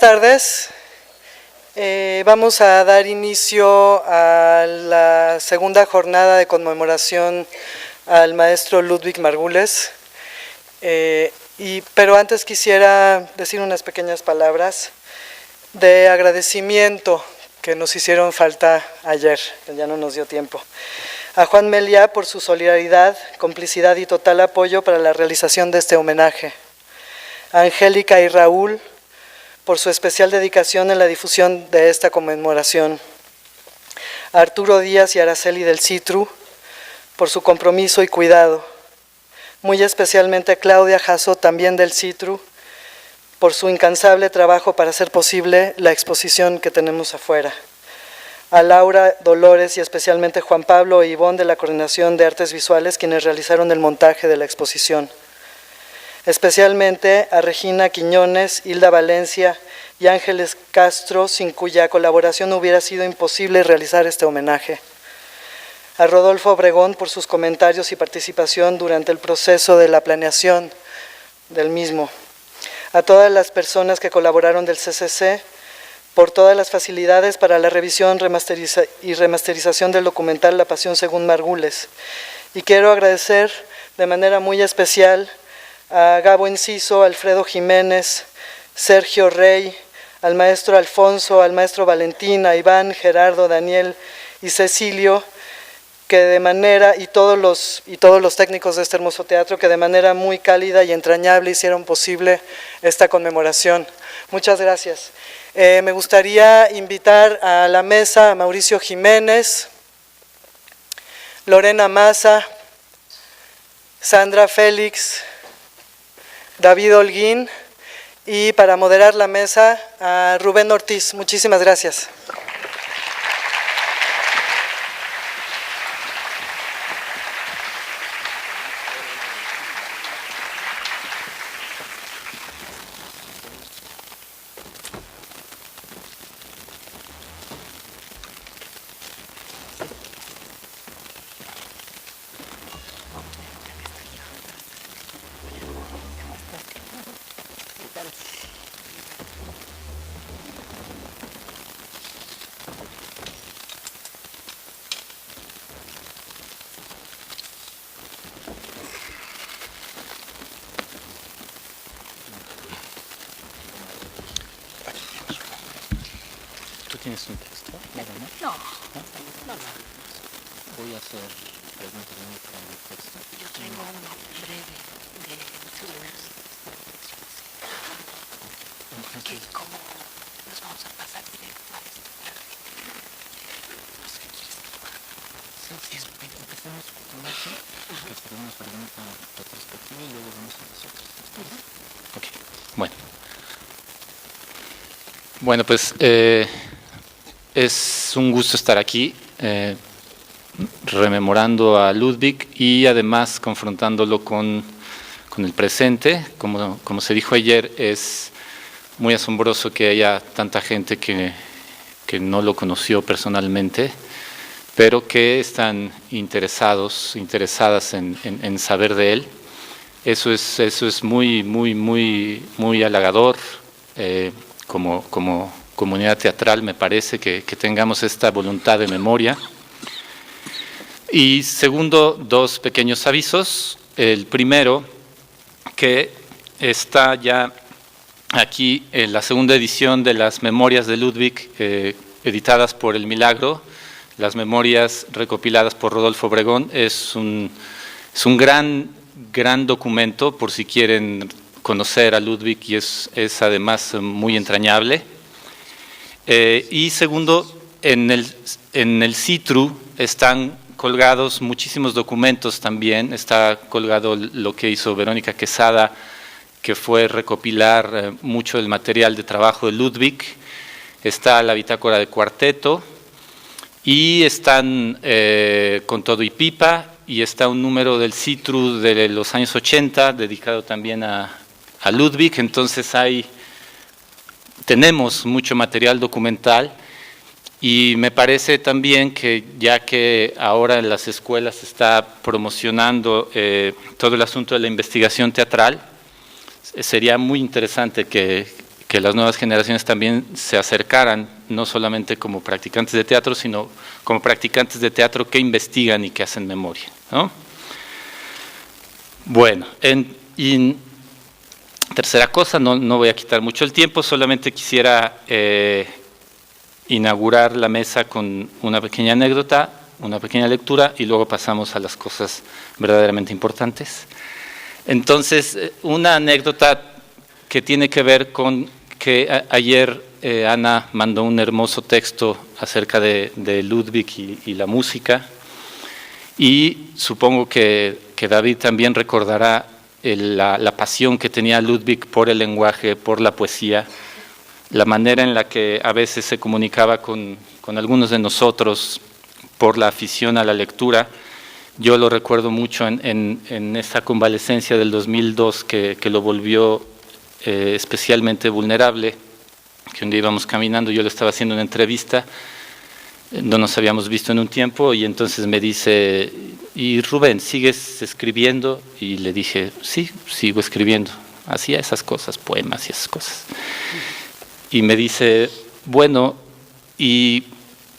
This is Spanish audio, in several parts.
tardes. Vamos a dar inicio a la segunda jornada de conmemoración al maestro Ludwig Margules. Pero antes quisiera decir unas pequeñas palabras de agradecimiento que nos hicieron falta ayer, que ya no nos dio tiempo. A Juan Meliá por su solidaridad, complicidad y total apoyo para la realización de este homenaje. A Angélica y Raúl por su especial dedicación en la difusión de esta conmemoración. A Arturo Díaz y Araceli del Citru por su compromiso y cuidado. Muy especialmente a Claudia Jasso, también del Citru, por su incansable trabajo para hacer posible la exposición que tenemos afuera. A Laura, Dolores y especialmente Juan Pablo e Ivonne de la Coordinación de Artes Visuales, quienes realizaron el montaje de la exposición. Especialmente a Regina Quiñones, Hilda Valencia y Ángeles Castro, sin cuya colaboración hubiera sido imposible realizar este homenaje. A Rodolfo Obregón por sus comentarios y participación durante el proceso de la planeación del mismo. A todas las personas que colaboraron del CCC por todas las facilidades para la revisión y remasterización del documental La Pasión según Margules. Y quiero agradecer de manera muy especial a Gabo Enciso, Alfredo Jiménez, Sergio Rey, al maestro Alfonso, al maestro Valentín, a Iván, Gerardo, Daniel y Cecilio, que de manera, y todos los técnicos de este hermoso teatro, que de manera muy cálida y entrañable hicieron posible esta conmemoración. Muchas gracias. Me gustaría invitar a la mesa a Mauricio Jiménez, Lorena Maza, Sandra Félix, David Holguín y para moderar la mesa a Rubén Ortiz. Muchísimas gracias. ¿Tienes un texto? No. Voy a hacer preguntas con el texto. Yo traigo uno breve de Zulers. Que como nos vamos a pasar directo a esto. No sé, ¿quieres que lo haga? Sí, empezamos con eso, que será una pregunta retrospectiva y luego vamos a las otras. Ok, bueno, pues es un gusto estar aquí rememorando a Ludwig y además confrontándolo con el presente. Como se dijo ayer, es muy asombroso que haya tanta gente que no lo conoció personalmente, pero que están interesadas en saber de él. Eso es muy halagador. Como comunidad teatral me parece que tengamos esta voluntad de memoria. Y segundo, dos pequeños avisos. El primero, que está ya aquí en la segunda edición de las Memorias de Ludwig, editadas por El Milagro, las memorias recopiladas por Rodolfo Obregón. Es un gran documento por si quieren conocer a Ludwig, y es además muy entrañable. Y segundo, en el Citru están colgados muchísimos documentos también. Está colgado lo que hizo Verónica Quesada, que fue recopilar mucho del material de trabajo de Ludwig. Está la bitácora de cuarteto, y están Con todo y pipa, y está un número del Citru de los años 80, dedicado también a Ludwig. Entonces tenemos mucho material documental, y me parece también que, ya que ahora en las escuelas se está promocionando todo el asunto de la investigación teatral, sería muy interesante que que las nuevas generaciones también se acercaran, no solamente como practicantes de teatro, sino como practicantes de teatro que investigan y que hacen memoria, ¿no? Bueno, y tercera cosa, no voy a quitar mucho el tiempo, solamente quisiera inaugurar la mesa con una pequeña anécdota, una pequeña lectura, y luego pasamos a las cosas verdaderamente importantes. Entonces, una anécdota que tiene que ver con que ayer Ana mandó un hermoso texto acerca de Ludwig y la música, y supongo que David también recordará la pasión que tenía Ludwig por el lenguaje, por la poesía, la manera en la que a veces se comunicaba con algunos de nosotros por la afición a la lectura. Yo lo recuerdo mucho en esa convalecencia del 2002 que lo volvió especialmente vulnerable, que un día íbamos caminando, yo le estaba haciendo una entrevista, no nos habíamos visto en un tiempo, y entonces me dice, ¿y Rubén, sigues escribiendo? Y le dije, sí, sigo escribiendo. Hacía esas cosas, poemas y esas cosas. Y me dice, bueno, ¿y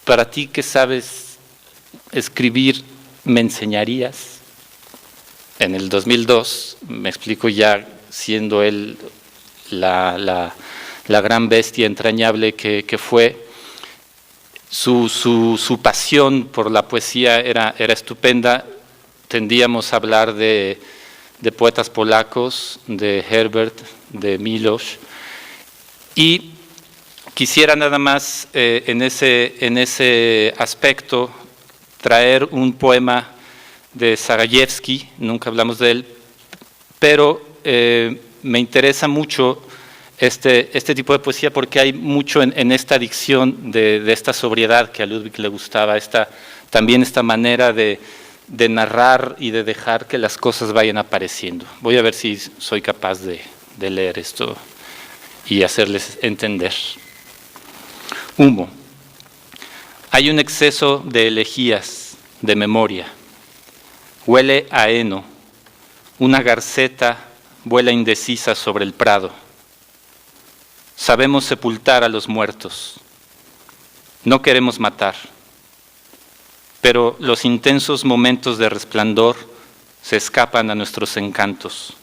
para ti que sabes escribir, me enseñarías? En el 2002, me explico, ya siendo él la gran bestia entrañable que fue, su pasión por la poesía era estupenda. Tendíamos a hablar de poetas polacos, de Herbert, de Milosz, y quisiera nada más en ese aspecto traer un poema de Zagajewski, nunca hablamos de él, pero me interesa mucho este tipo de poesía porque hay mucho en esta adicción de esta sobriedad que a Ludwig le gustaba, también esta manera de narrar y de dejar que las cosas vayan apareciendo. Voy a ver si soy capaz de leer esto y hacerles entender. Humo. Hay un exceso de elegías, de memoria. Huele a heno. Una garceta vuela indecisa sobre el prado. Sabemos sepultar a los muertos. No queremos matar. Pero los intensos momentos de resplandor se escapan a nuestros encantos.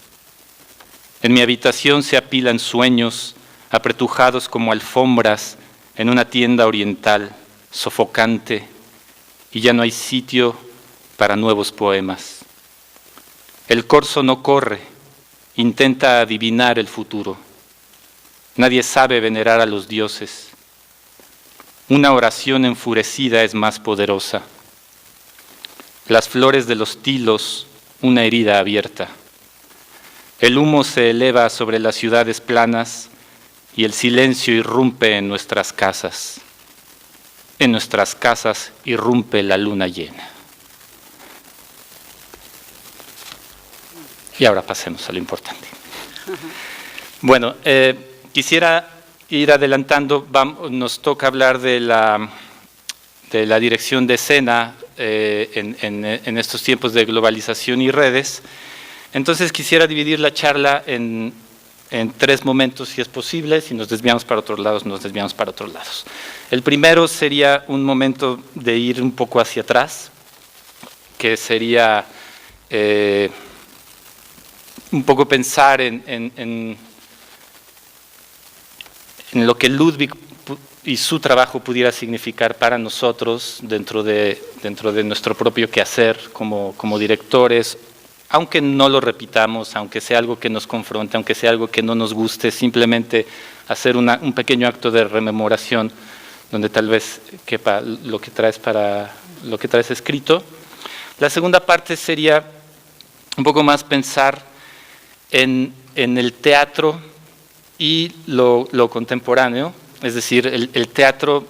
En mi habitación se apilan sueños apretujados como alfombras en una tienda oriental, sofocante, y ya no hay sitio para nuevos poemas. El corzo no corre, intenta adivinar el futuro. Nadie sabe venerar a los dioses. Una oración enfurecida es más poderosa. Las flores de los tilos, una herida abierta. El humo se eleva sobre las ciudades planas y el silencio irrumpe en nuestras casas. En nuestras casas irrumpe la luna llena. Y ahora pasemos a lo importante. Bueno, quisiera ir adelantando, nos toca hablar de la dirección de escena en estos tiempos de globalización y redes. Entonces quisiera dividir la charla en 3 momentos, si es posible. Si nos desviamos para otros lados, nos desviamos para otros lados. El primero sería un momento de ir un poco hacia atrás, que sería un poco pensar en lo que Ludwig y su trabajo pudiera significar para nosotros dentro de nuestro propio quehacer como directores, aunque no lo repitamos, aunque sea algo que nos confronte, aunque sea algo que no nos guste, simplemente hacer un pequeño acto de rememoración donde tal vez quepa lo que traes escrito. La segunda parte sería un poco más pensar en el teatro y lo contemporáneo, es decir, el teatro,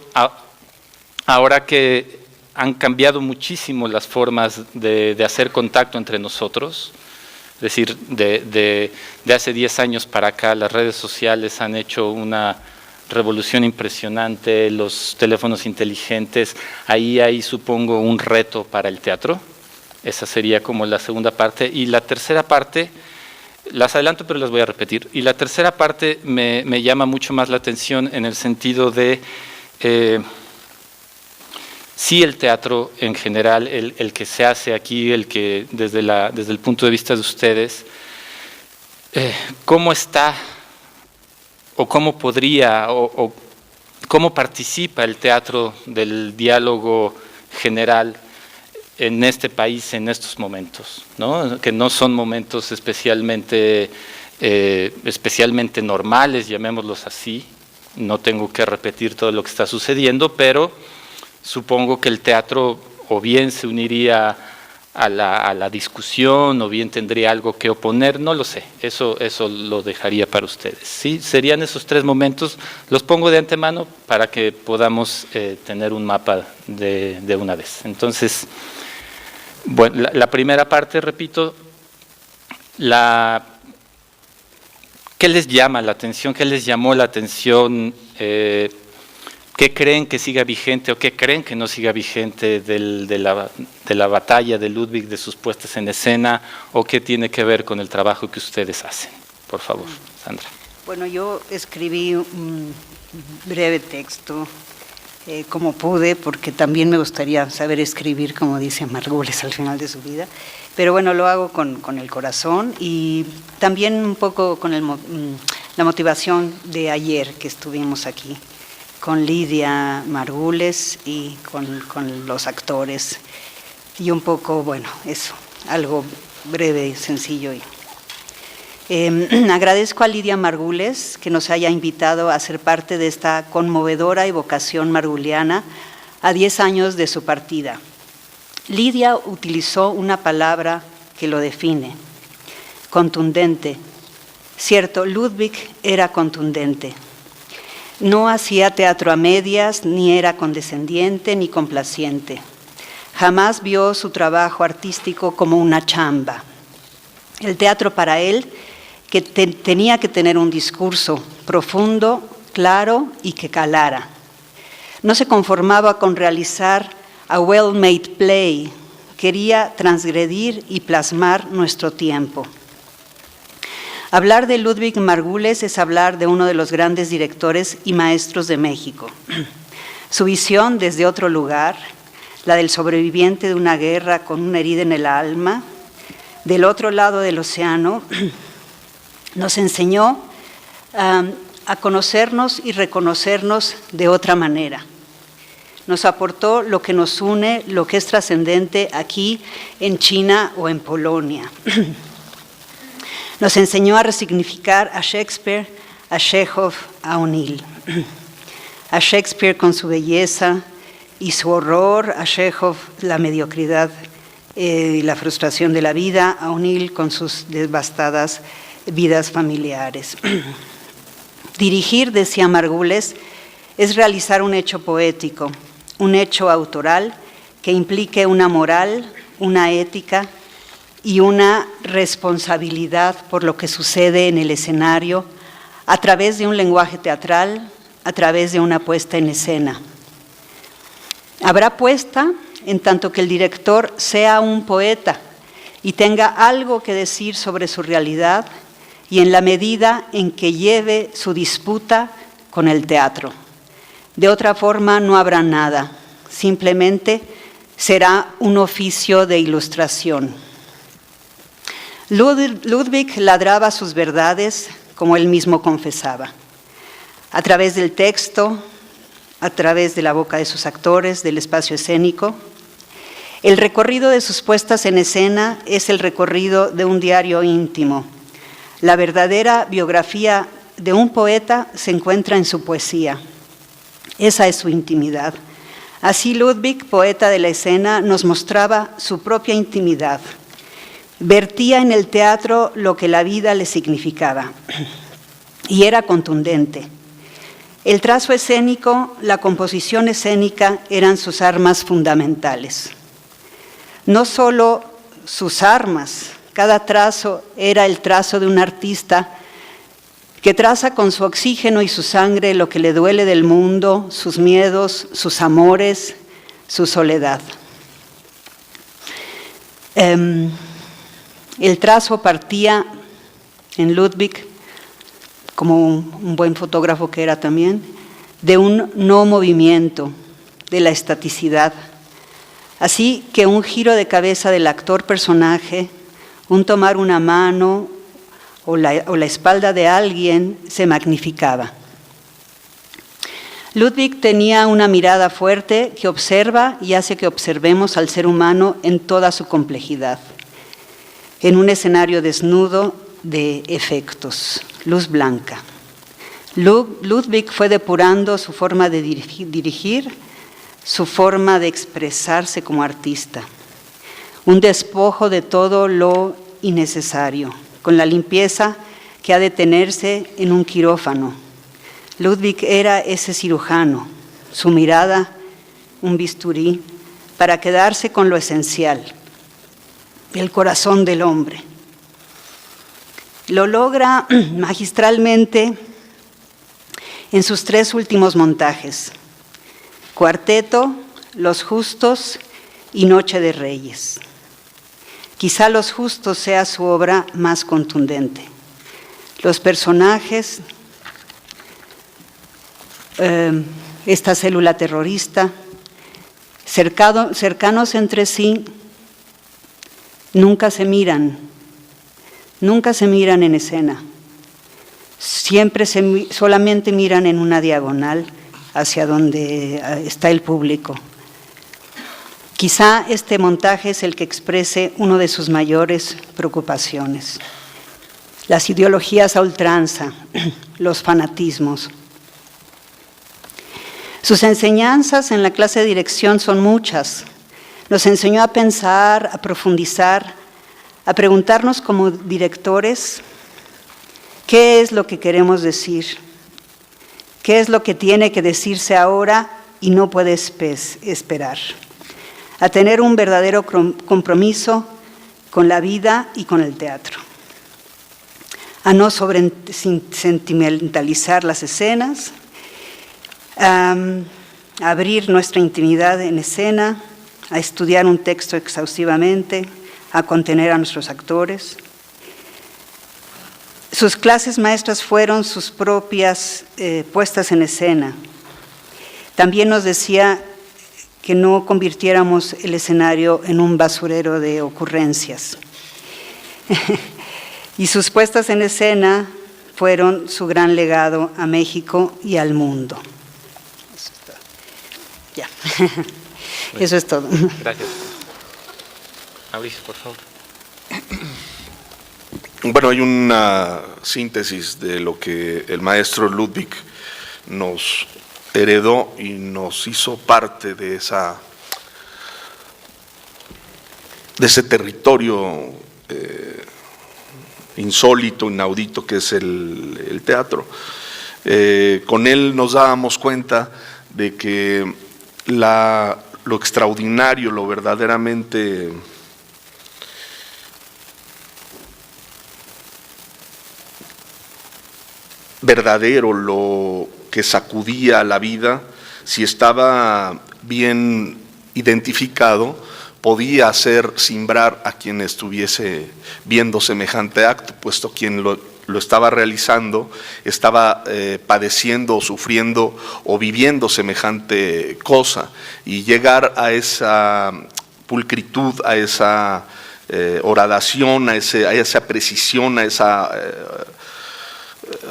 ahora que han cambiado muchísimo las formas de hacer contacto entre nosotros, es decir, de hace 10 años para acá las redes sociales han hecho una revolución impresionante, los teléfonos inteligentes, ahí hay supongo un reto para el teatro. Esa sería como la segunda parte. Y la tercera parte Las adelanto, pero las voy a repetir. Y la tercera parte me llama mucho más la atención en el sentido de sí el teatro en general, el que se hace aquí, el que desde el punto de vista de ustedes, cómo está o cómo podría o cómo participa el teatro del diálogo general en este país en estos momentos, ¿no? Que no son momentos especialmente normales, llamémoslos así. No tengo que repetir todo lo que está sucediendo, pero supongo que el teatro o bien se uniría a la discusión o bien tendría algo que oponer, no lo sé, eso lo dejaría para ustedes. ¿Sí? Serían esos tres momentos, los pongo de antemano para que podamos tener un mapa de una vez. Entonces, bueno, la primera parte, repito, ¿qué les llama la atención? ¿Qué les llamó la atención? ¿Qué creen que siga vigente o qué creen que no siga vigente de la batalla de Ludwig, de sus puestas en escena, o qué tiene que ver con el trabajo que ustedes hacen? Por favor, Sandra. Bueno, yo escribí un breve texto como pude, porque también me gustaría saber escribir, como dice Margules al final de su vida, pero bueno, lo hago con el corazón y también un poco con la motivación de ayer que estuvimos aquí, con Lidia Margules y con los actores, y un poco, bueno, eso, algo breve y sencillo. Agradezco a Lidia Margules que nos haya invitado a ser parte de esta conmovedora evocación marguliana a 10 años de su partida. Lidia utilizó una palabra que lo define: contundente. Cierto, Ludwig era contundente. No hacía teatro a medias, ni era condescendiente ni complaciente. Jamás vio su trabajo artístico como una chamba. El teatro para él tenía que tener un discurso profundo, claro y que calara. No se conformaba con realizar a well-made play, quería transgredir y plasmar nuestro tiempo. Hablar de Ludwig Margules es hablar de uno de los grandes directores y maestros de México. Su visión desde otro lugar, la del sobreviviente de una guerra con una herida en el alma, del otro lado del océano, nos enseñó a conocernos y reconocernos de otra manera. Nos aportó lo que nos une, lo que es trascendente aquí en China o en Polonia. Nos enseñó a resignificar a Shakespeare, a Chekhov, a O'Neill. A Shakespeare con su belleza y su horror, a Chekhov la mediocridad y la frustración de la vida, a O'Neill con sus devastadas vidas familiares. Dirigir, decía Margules, es realizar un hecho poético, un hecho autoral que implique una moral, una ética y una responsabilidad por lo que sucede en el escenario a través de un lenguaje teatral, a través de una puesta en escena. Habrá puesta en tanto que el director sea un poeta y tenga algo que decir sobre su realidad y en la medida en que lleve su disputa con el teatro. De otra forma no habrá nada, simplemente será un oficio de ilustración. Ludwig ladraba sus verdades como él mismo confesaba, a través del texto, a través de la boca de sus actores, del espacio escénico. El recorrido de sus puestas en escena es el recorrido de un diario íntimo. La verdadera biografía de un poeta se encuentra en su poesía. Esa es su intimidad. Así Ludwig, poeta de la escena, nos mostraba su propia intimidad. Vertía en el teatro lo que la vida le significaba y era contundente. El trazo escénico, la composición escénica eran sus armas fundamentales. No solo sus armas, cada trazo era el trazo de un artista que traza con su oxígeno y su sangre lo que le duele del mundo, sus miedos, sus amores, su soledad. El trazo partía en Ludwig, como un buen fotógrafo que era también, de un no movimiento, de la estaticidad. Así que un giro de cabeza del actor-personaje, un tomar una mano o la espalda de alguien se magnificaba. Ludwig tenía una mirada fuerte que observa y hace que observemos al ser humano en toda su complejidad, en un escenario desnudo de efectos, luz blanca. Ludwig fue depurando su forma de dirigir, su forma de expresarse como artista, un despojo de todo lo innecesario, con la limpieza que ha de tenerse en un quirófano. Ludwig era ese cirujano, su mirada un bisturí para quedarse con lo esencial, el corazón del hombre. Lo logra magistralmente en sus 3 últimos montajes: Cuarteto, Los Justos y Noche de Reyes. Quizá Los Justos sea su obra más contundente. Los personajes, esta célula terrorista, cercanos entre sí, nunca se miran en escena. Siempre solamente miran en una diagonal hacia donde está el público. Quizá este montaje es el que exprese una de sus mayores preocupaciones: las ideologías a ultranza, los fanatismos. Sus enseñanzas en la clase de dirección son muchas. Nos enseñó a pensar, a profundizar, a preguntarnos como directores qué es lo que queremos decir, qué es lo que tiene que decirse ahora y no puede esperar, a tener un verdadero compromiso con la vida y con el teatro, a no sentimentalizar las escenas, a abrir nuestra intimidad en escena, a estudiar un texto exhaustivamente, a contener a nuestros actores. Sus clases maestras fueron sus propias puestas en escena. También nos decía que no convirtiéramos el escenario en un basurero de ocurrencias. Y sus puestas en escena fueron su gran legado a México y al mundo. Ya. Eso es todo. Gracias. Mauricio, por favor. Bueno, hay una síntesis de lo que el maestro Ludwig nos heredó y nos hizo parte de ese territorio insólito, inaudito que es el teatro. Con él nos dábamos cuenta de que lo extraordinario, lo verdaderamente verdadero, lo que sacudía a la vida, si estaba bien identificado, podía hacer simbrar a quien estuviese viendo semejante acto, puesto quien lo estaba realizando estaba padeciendo o sufriendo o viviendo semejante cosa, y llegar a esa pulcritud, a esa horadación, a esa precisión, a esa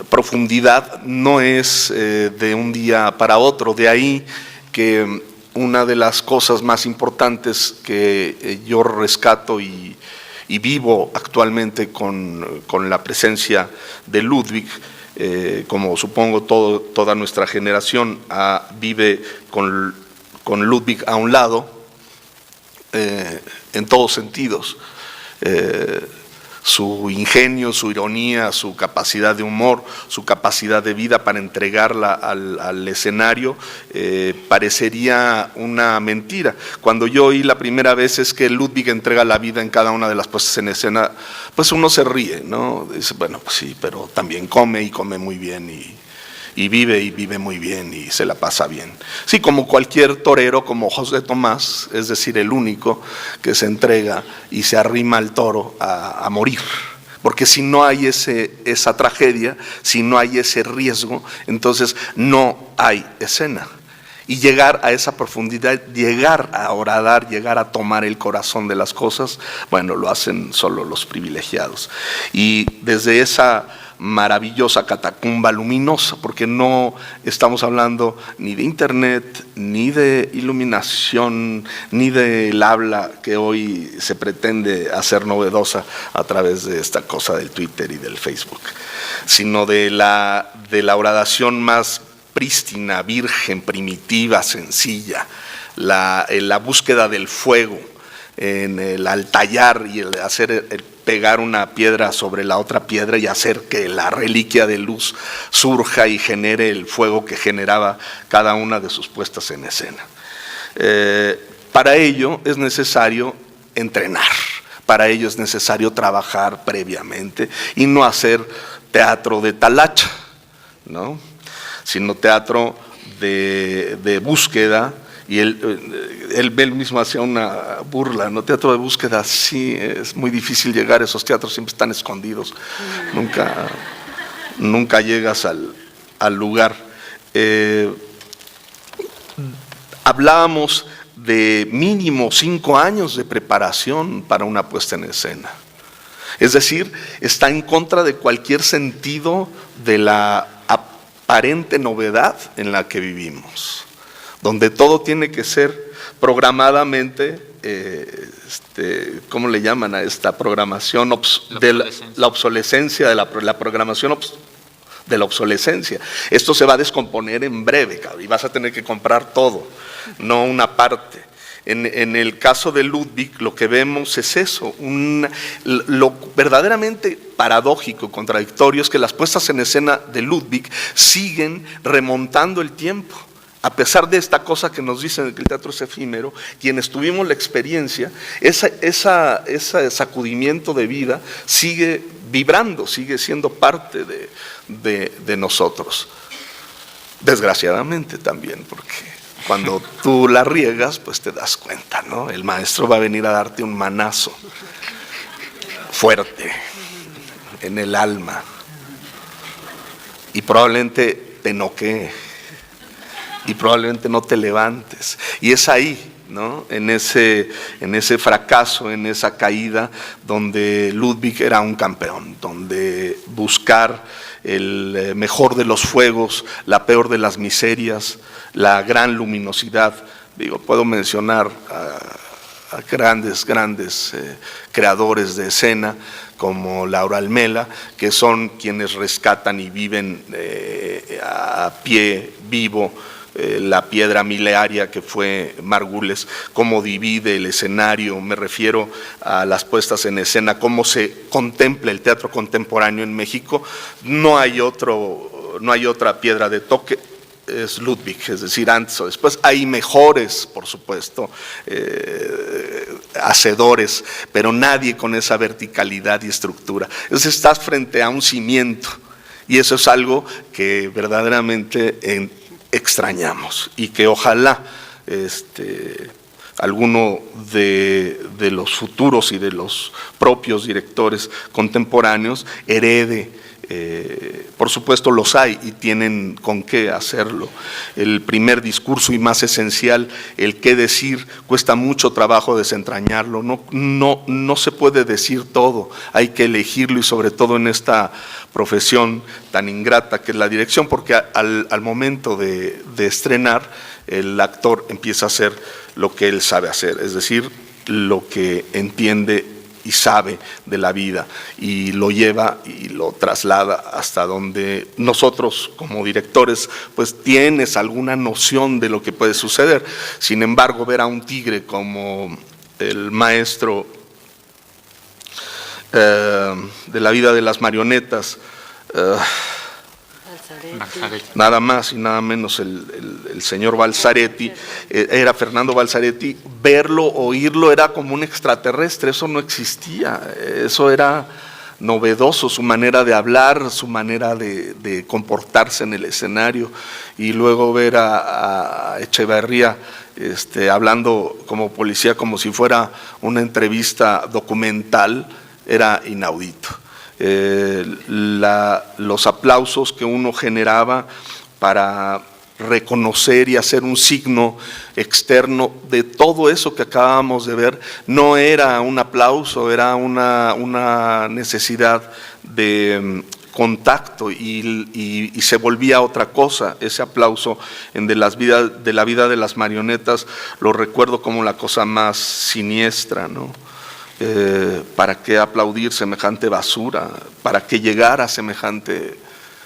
profundidad, no es de un día para otro. De ahí que una de las cosas más importantes que yo rescato y vivo actualmente con la presencia de Ludwig, como supongo toda nuestra generación vive con Ludwig a un lado, en todos sentidos. Su ingenio, su ironía, su capacidad de humor, su capacidad de vida para entregarla al escenario, parecería una mentira. Cuando yo oí la primera vez es que Ludwig entrega la vida en cada una de las puestas en escena, pues uno se ríe, ¿no? Dice, bueno, pues sí, pero también come y come muy bien y vive muy bien y se la pasa bien. Sí, como cualquier torero, como José Tomás, es decir, el único que se entrega y se arrima al toro a morir, porque si no hay esa tragedia, si no hay ese riesgo, entonces no hay escena. Y llegar a esa profundidad, llegar a horadar, llegar a tomar el corazón de las cosas, bueno, lo hacen solo los privilegiados. Y desde esa maravillosa catacumba luminosa, porque no estamos hablando ni de internet, ni de iluminación, ni del habla que hoy se pretende hacer novedosa a través de esta cosa del Twitter y del Facebook, sino de la horadación más prístina, virgen, primitiva, sencilla, la búsqueda del fuego, al tallar y el pegar una piedra sobre la otra piedra y hacer que la reliquia de luz surja y genere el fuego que generaba cada una de sus puestas en escena. Para ello es necesario entrenar, para ello es necesario trabajar previamente y no hacer teatro de talacha, ¿no?, sino teatro de búsqueda. Y él mismo hacía una burla, ¿no? Teatro de búsqueda, sí, es muy difícil llegar, esos teatros siempre están escondidos, nunca llegas al lugar. Hablábamos de mínimo 5 años de preparación para una puesta en escena. Es decir, está en contra de cualquier sentido de la aparente novedad en la que vivimos, donde todo tiene que ser programadamente, ¿cómo le llaman a esta programación? La obsolescencia, de la programación de la obsolescencia. Esto se va a descomponer en breve, y vas a tener que comprar todo, no una parte. En el caso de Ludwig, lo que vemos es eso, lo verdaderamente paradójico, contradictorio, es que las puestas en escena de Ludwig siguen remontando el tiempo. A pesar de esta cosa que nos dicen que el teatro es efímero, quienes tuvimos la experiencia, ese sacudimiento de vida sigue vibrando, sigue siendo parte de nosotros. Desgraciadamente también, porque cuando tú la riegas, pues te das cuenta, ¿no? El maestro va a venir a darte un manazo fuerte en el alma y probablemente te noquee y probablemente no te levantes. Y es ahí, ¿no?, en ese fracaso, en esa caída, donde Ludwig era un campeón, donde buscar el mejor de los fuegos, la peor de las miserias, la gran luminosidad. Puedo mencionar a grandes creadores de escena como Laura Almela, que son quienes rescatan y viven a pie vivo la piedra milenaria que fue Margules, cómo divide el escenario, me refiero a las puestas en escena, cómo se contempla el teatro contemporáneo en México. No hay otra piedra de toque, es Ludwig, es decir, antes o después. Hay mejores, por supuesto, hacedores, pero nadie con esa verticalidad y estructura. Entonces estás frente a un cimiento y eso es algo que verdaderamente extrañamos y que ojalá alguno de los futuros y de los propios directores contemporáneos herede. Por supuesto los hay y tienen con qué hacerlo. El primer discurso y más esencial, el qué decir, cuesta mucho trabajo desentrañarlo, no se puede decir todo, hay que elegirlo, y sobre todo en esta profesión tan ingrata que es la dirección, porque al momento de estrenar, el actor empieza a hacer lo que él sabe hacer, es decir, lo que entiende y sabe de la vida, y lo lleva y lo traslada hasta donde nosotros como directores pues tienes alguna noción de lo que puede suceder. Sin embargo, ver a un tigre como el maestro de la vida de las marionetas, nada más y nada menos el señor Balzaretti, era Fernando Balzaretti, verlo, oírlo, era como un extraterrestre, eso no existía, eso era novedoso, su manera de hablar, su manera de comportarse en el escenario, y luego ver a Echeverría hablando como policía, como si fuera una entrevista documental, era inaudito. los aplausos que uno generaba para reconocer y hacer un signo externo de todo eso que acabábamos de ver, no era un aplauso, era una necesidad de contacto y se volvía otra cosa. Ese aplauso de la vida de las marionetas lo recuerdo como la cosa más siniestra, ¿no? ¿Para qué aplaudir semejante basura? ¿Para qué llegar a semejante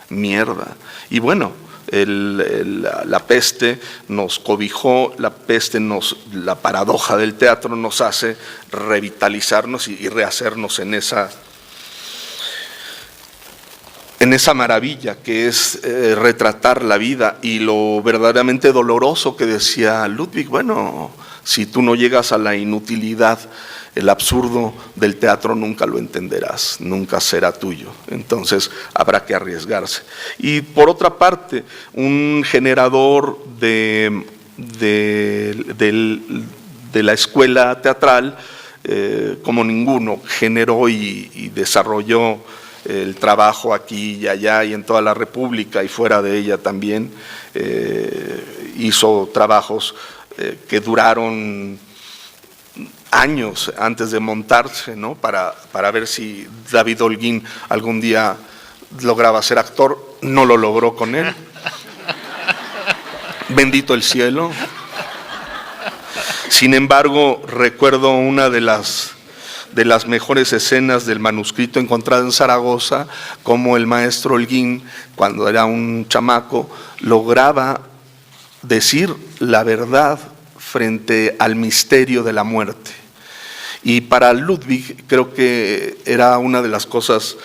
mierda? Y bueno, la peste nos cobijó, la paradoja del teatro nos hace revitalizarnos y rehacernos en esa maravilla que es retratar la vida y lo verdaderamente doloroso que decía Ludwig. Bueno, si tú no llegas a la inutilidad, el absurdo del teatro nunca lo entenderás, nunca será tuyo. Entonces habrá que arriesgarse. Y por otra parte, un generador de la escuela teatral, como ninguno, generó y desarrolló el trabajo aquí y allá y en toda la República y fuera de ella también. Hizo trabajos que duraron años antes de montarse, ¿no? Para ver si David Holguín algún día lograba ser actor. No lo logró con él. Bendito el cielo. Sin embargo, recuerdo una de las mejores escenas del manuscrito encontrado en Zaragoza, como el maestro Holguín, cuando era un chamaco, lograba decir la verdad frente al misterio de la muerte. Y para Ludwig creo que era una de las cosas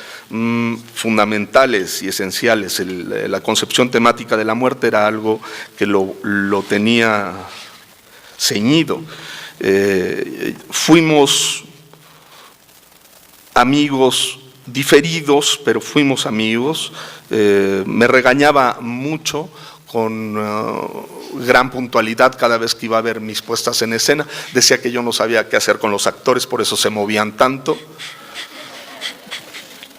fundamentales y esenciales. La concepción temática de la muerte era algo que lo tenía ceñido. Fuimos amigos diferidos, pero fuimos amigos. Me regañaba mucho con gran puntualidad cada vez que iba a ver mis puestas en escena. Decía que yo no sabía qué hacer con los actores, por eso se movían tanto.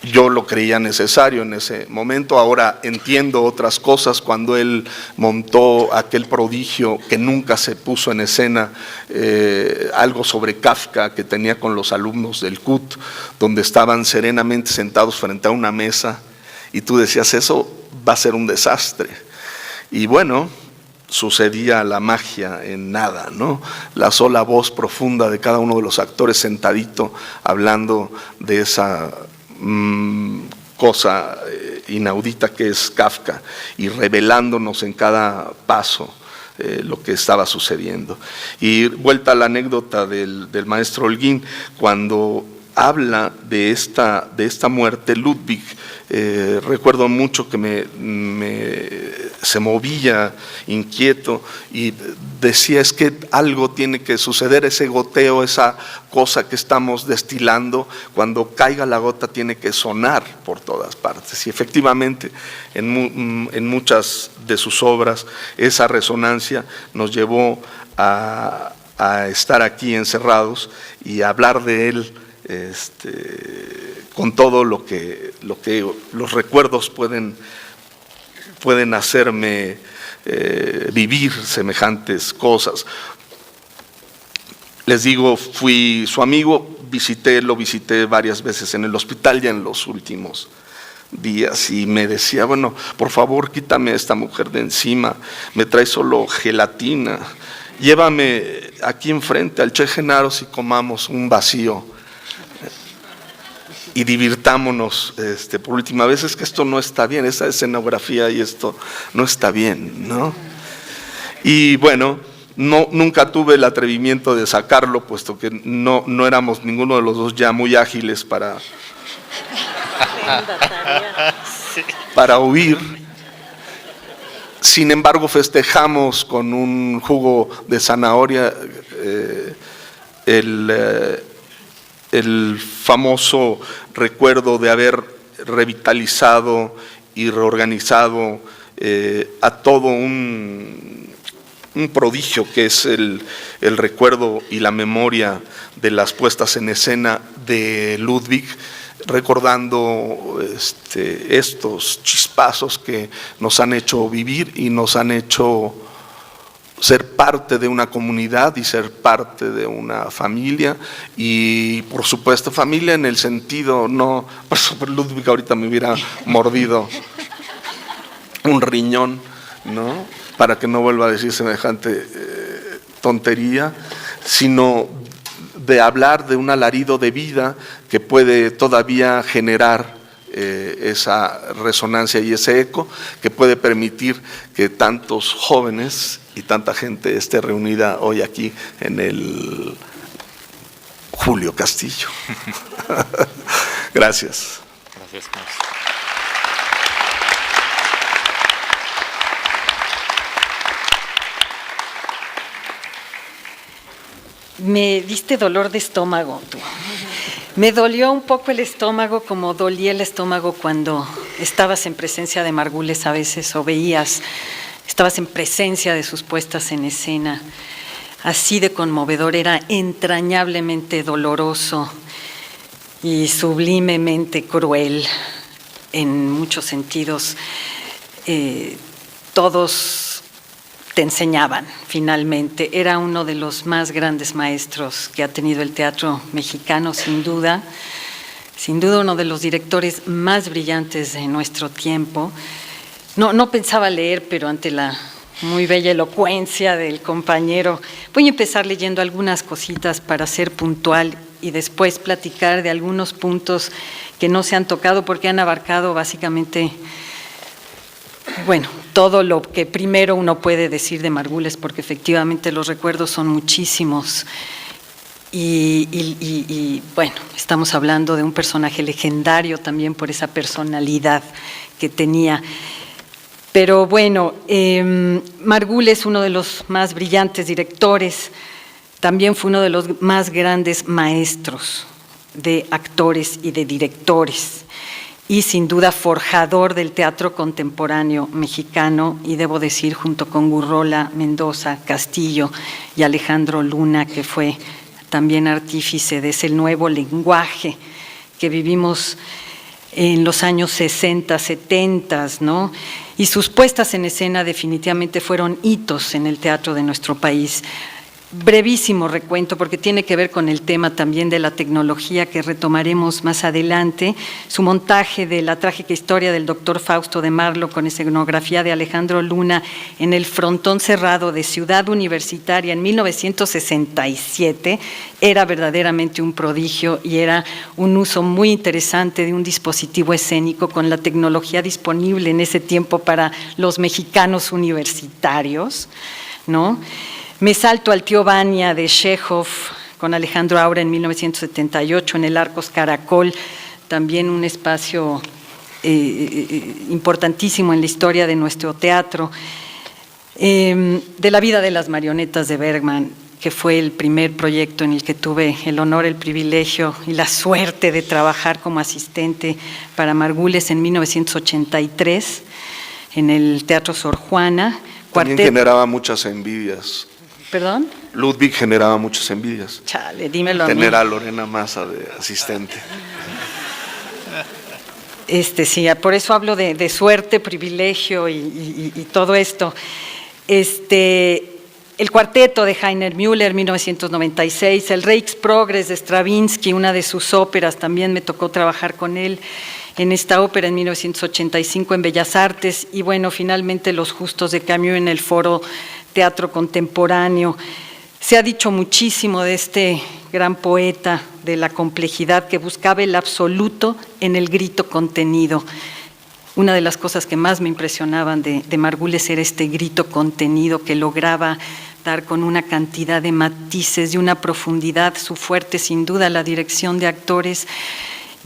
Yo lo creía necesario en ese momento. Ahora entiendo otras cosas. Cuando él montó aquel prodigio que nunca se puso en escena, algo sobre Kafka que tenía con los alumnos del CUT, donde estaban serenamente sentados frente a una mesa, y tú decías, eso va a ser un desastre. Y bueno, sucedía la magia en nada, ¿no? La sola voz profunda de cada uno de los actores sentadito hablando de esa cosa inaudita que es Kafka y revelándonos en cada paso lo que estaba sucediendo. Y vuelta a la anécdota del maestro Holguín, cuando habla de esta muerte, Ludwig, recuerdo mucho que se movía inquieto y decía, es que algo tiene que suceder, ese goteo, esa cosa que estamos destilando, cuando caiga la gota tiene que sonar por todas partes. Y efectivamente en muchas de sus obras esa resonancia nos llevó a estar aquí encerrados y a hablar de él con todo lo que los recuerdos pueden hacerme vivir semejantes cosas. Les digo, fui su amigo, lo visité varias veces en el hospital ya en los últimos días, y me decía, bueno, por favor quítame a esta mujer de encima, me trae solo gelatina, llévame aquí enfrente al Che Genaros y comamos un vacío y divirtámonos por última vez. Es que esto no está bien, esa escenografía y esto no está bien, ¿no? Y bueno, nunca tuve el atrevimiento de sacarlo, puesto que no éramos ninguno de los dos ya muy ágiles para huir. Sin embargo, festejamos con un jugo de zanahoria el famoso recuerdo de haber revitalizado y reorganizado a todo un prodigio que es el recuerdo y la memoria de las puestas en escena de Ludwig. recordando estos chispazos que nos han hecho vivir y nos han hecho ser parte de una comunidad y ser parte de una familia, y por supuesto familia en el sentido, no, por supuesto Ludwig ahorita me hubiera mordido un riñón, ¿no?, para que no vuelva a decir semejante tontería, sino de hablar de un alarido de vida que puede todavía generar esa resonancia y ese eco que puede permitir que tantos jóvenes y tanta gente esté reunida hoy aquí en el Julio Castillo. Gracias. Gracias. Me diste dolor de estómago, tú. Me dolió un poco el estómago como dolía el estómago cuando estabas en presencia de Margules a veces, o estabas en presencia de sus puestas en escena. Así de conmovedor, era entrañablemente doloroso y sublimemente cruel en muchos sentidos. Todos te enseñaban, finalmente. Era uno de los más grandes maestros que ha tenido el teatro mexicano, sin duda uno de los directores más brillantes de nuestro tiempo. No pensaba leer, pero ante la muy bella elocuencia del compañero, voy a empezar leyendo algunas cositas para ser puntual y después platicar de algunos puntos que no se han tocado porque han abarcado básicamente, bueno, todo lo que primero uno puede decir de Margules, porque efectivamente los recuerdos son muchísimos. Y bueno, estamos hablando de un personaje legendario también por esa personalidad que tenía. Pero bueno, Margules, uno de los más brillantes directores, también fue uno de los más grandes maestros de actores y de directores, y sin duda forjador del teatro contemporáneo mexicano, y debo decir junto con Gurrola, Mendoza, Castillo y Alejandro Luna, que fue también artífice de ese nuevo lenguaje que vivimos en los años 60, 70, ¿no? Y sus puestas en escena definitivamente fueron hitos en el teatro de nuestro país. Brevísimo recuento, porque tiene que ver con el tema también de la tecnología que retomaremos más adelante. Su montaje de La trágica historia del doctor Fausto de Marlo con escenografía de Alejandro Luna en el frontón cerrado de Ciudad Universitaria en 1967 era verdaderamente un prodigio y era un uso muy interesante de un dispositivo escénico con la tecnología disponible en ese tiempo para los mexicanos universitarios, ¿no? Me salto al Tío Vania de Chekhov con Alejandro Aura en 1978 en el Arcos Caracol, también un espacio importantísimo en la historia de nuestro teatro. De La vida de las marionetas de Bergman, que fue el primer proyecto en el que tuve el honor, el privilegio y la suerte de trabajar como asistente para Margules en 1983 en el Teatro Sor Juana. También generaba muchas envidias. ¿Perdón? Ludwig generaba muchas envidias. Chale, dímelo a mí. Tener a Lorena Maza de asistente. Sí, por eso hablo de suerte, privilegio y todo esto. El cuarteto de Heiner Müller, 1996, el Reichsprogress de Stravinsky, una de sus óperas, también me tocó trabajar con él en esta ópera en 1985 en Bellas Artes, y bueno, finalmente Los Justos de Camus en el Foro Teatro Contemporáneo. Se ha dicho muchísimo de este gran poeta, de la complejidad que buscaba el absoluto en el grito contenido. Una de las cosas que más me impresionaban de Margules era este grito contenido que lograba dar con una cantidad de matices, de una profundidad. Su fuerte, sin duda, la dirección de actores,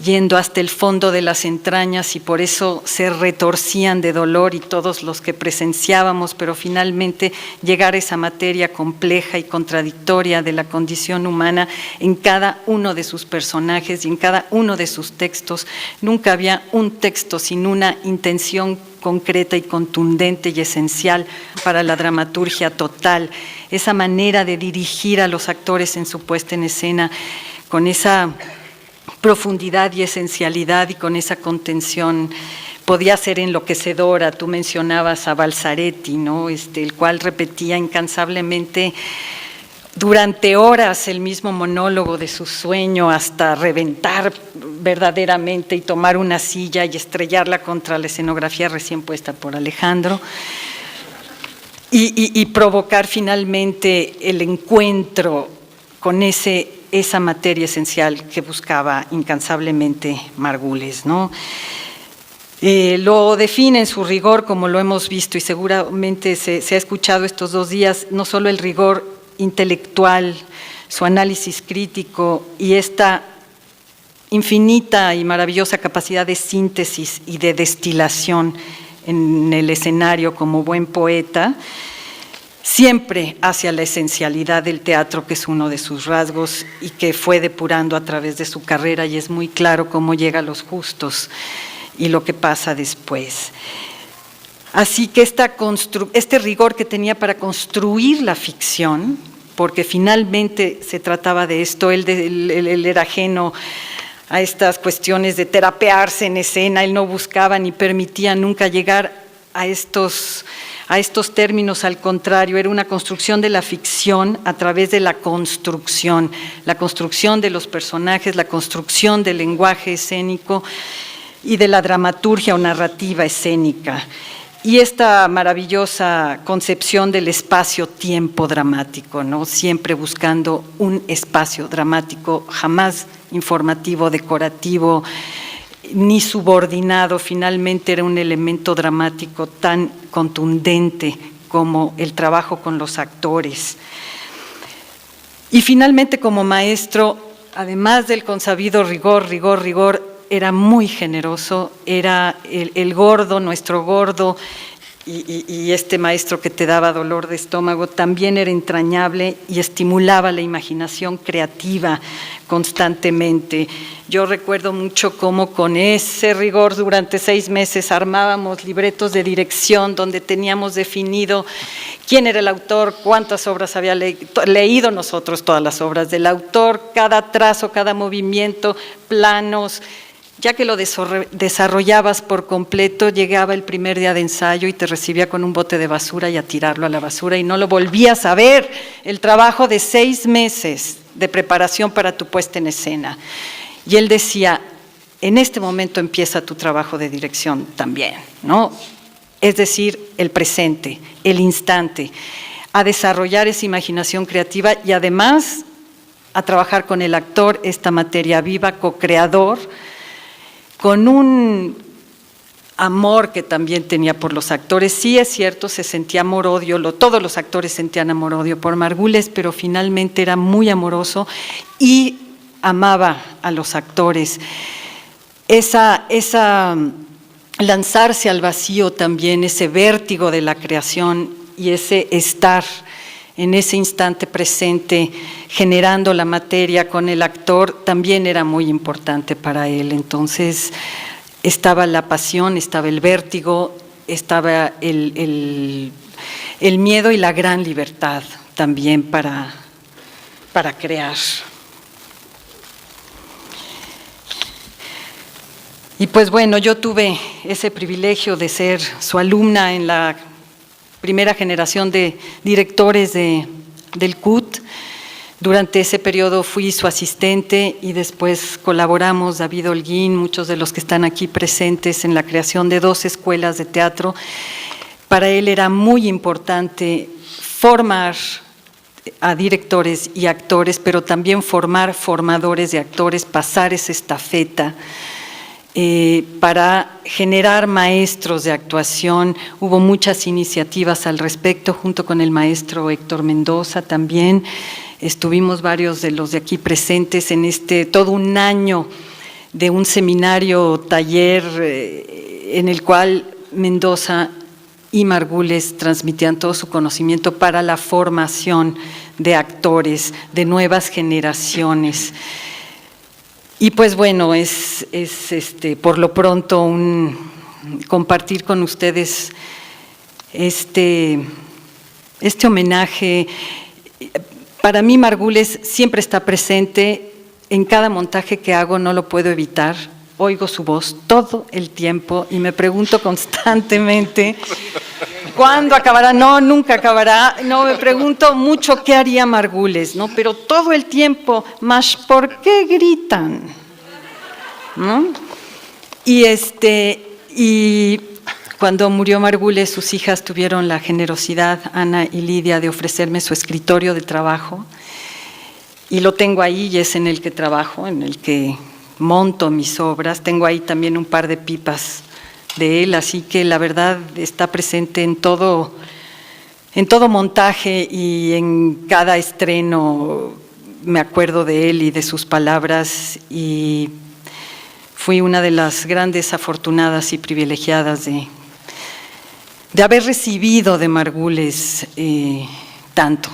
yendo hasta el fondo de las entrañas, y por eso se retorcían de dolor y todos los que presenciábamos, pero finalmente llegar a esa materia compleja y contradictoria de la condición humana en cada uno de sus personajes y en cada uno de sus textos. Nunca había un texto sin una intención concreta y contundente y esencial para la dramaturgia total. Esa manera de dirigir a los actores en su puesta en escena, con esa profundidad y esencialidad, y con esa contención podía ser enloquecedora. Tú mencionabas a Balzaretti, ¿no? El cual repetía incansablemente durante horas el mismo monólogo de su sueño hasta reventar verdaderamente y tomar una silla y estrellarla contra la escenografía recién puesta por Alejandro y provocar finalmente el encuentro con esa materia esencial que buscaba incansablemente Margules, ¿no? Lo define en su rigor, como lo hemos visto y seguramente se ha escuchado estos 2 días, no solo el rigor intelectual, su análisis crítico y esta infinita y maravillosa capacidad de síntesis y de destilación en el escenario como buen poeta, siempre hacia la esencialidad del teatro, que es uno de sus rasgos y que fue depurando a través de su carrera, y es muy claro cómo llega a los justos y lo que pasa después. Así que este rigor que tenía para construir la ficción, porque finalmente se trataba de esto, él era ajeno a estas cuestiones de terapearse en escena, él no buscaba ni permitía nunca llegar a estos términos, al contrario, era una construcción de la ficción a través de la construcción de los personajes, la construcción del lenguaje escénico y de la dramaturgia o narrativa escénica. Y esta maravillosa concepción del espacio-tiempo dramático, ¿no? Siempre buscando un espacio dramático, jamás informativo, decorativo, ni subordinado. Finalmente era un elemento dramático tan contundente como el trabajo con los actores. Y finalmente, como maestro, además del consabido rigor, era muy generoso, era el gordo, nuestro gordo, y este maestro que te daba dolor de estómago también era entrañable y estimulaba la imaginación creativa constantemente. Yo recuerdo mucho cómo con ese rigor durante 6 meses armábamos libretos de dirección donde teníamos definido quién era el autor, cuántas obras había leído nosotros, todas las obras del autor, cada trazo, cada movimiento, planos. Ya que lo desarrollabas por completo, llegaba el primer día de ensayo y te recibía con un bote de basura y a tirarlo a la basura y no lo volvías a ver. El trabajo de 6 meses de preparación para tu puesta en escena. Y él decía, en este momento empieza tu trabajo de dirección también, ¿no? Es decir, el presente, el instante, a desarrollar esa imaginación creativa y además a trabajar con el actor esta materia viva, co-creador, con un amor que también tenía por los actores. Sí, es cierto, se sentía amor-odio, todos los actores sentían amor-odio por Margules, pero finalmente era muy amoroso y amaba a los actores. Esa lanzarse al vacío también, ese vértigo de la creación y ese estar en ese instante presente, generando la materia con el actor, también era muy importante para él. Entonces, estaba la pasión, estaba el vértigo, estaba el miedo y la gran libertad también para crear. Y pues bueno, yo tuve ese privilegio de ser su alumna en la primera generación de directores del CUT. Durante ese periodo fui su asistente y después colaboramos, David Holguín, muchos de los que están aquí presentes, en la creación de 2 escuelas de teatro. Para él era muy importante formar a directores y actores, pero también formar formadores de actores, pasar esa estafeta. Para generar maestros de actuación. Hubo muchas iniciativas al respecto, junto con el maestro Héctor Mendoza también. Estuvimos varios de los de aquí presentes en todo un año de un seminario, taller, en el cual Mendoza y Margules transmitían todo su conocimiento para la formación de actores, de nuevas generaciones. Y pues bueno, es por lo pronto compartir con ustedes este homenaje. Para mí Margules siempre está presente, en cada montaje que hago no lo puedo evitar. Oigo su voz todo el tiempo y me pregunto constantemente, ¿cuándo acabará? No, nunca acabará. No, me pregunto mucho qué haría Margules, ¿no? Pero todo el tiempo, ¿mas por qué gritan? ¿No? Y cuando murió Margules, sus hijas tuvieron la generosidad, Ana y Lidia, de ofrecerme su escritorio de trabajo. Y lo tengo ahí y es en el que trabajo, en el que monto mis obras. Tengo ahí también un par de pipas de él, así que la verdad está presente en todo montaje y en cada estreno me acuerdo de él y de sus palabras, y fui una de las grandes afortunadas y privilegiadas de haber recibido de Margules tanto,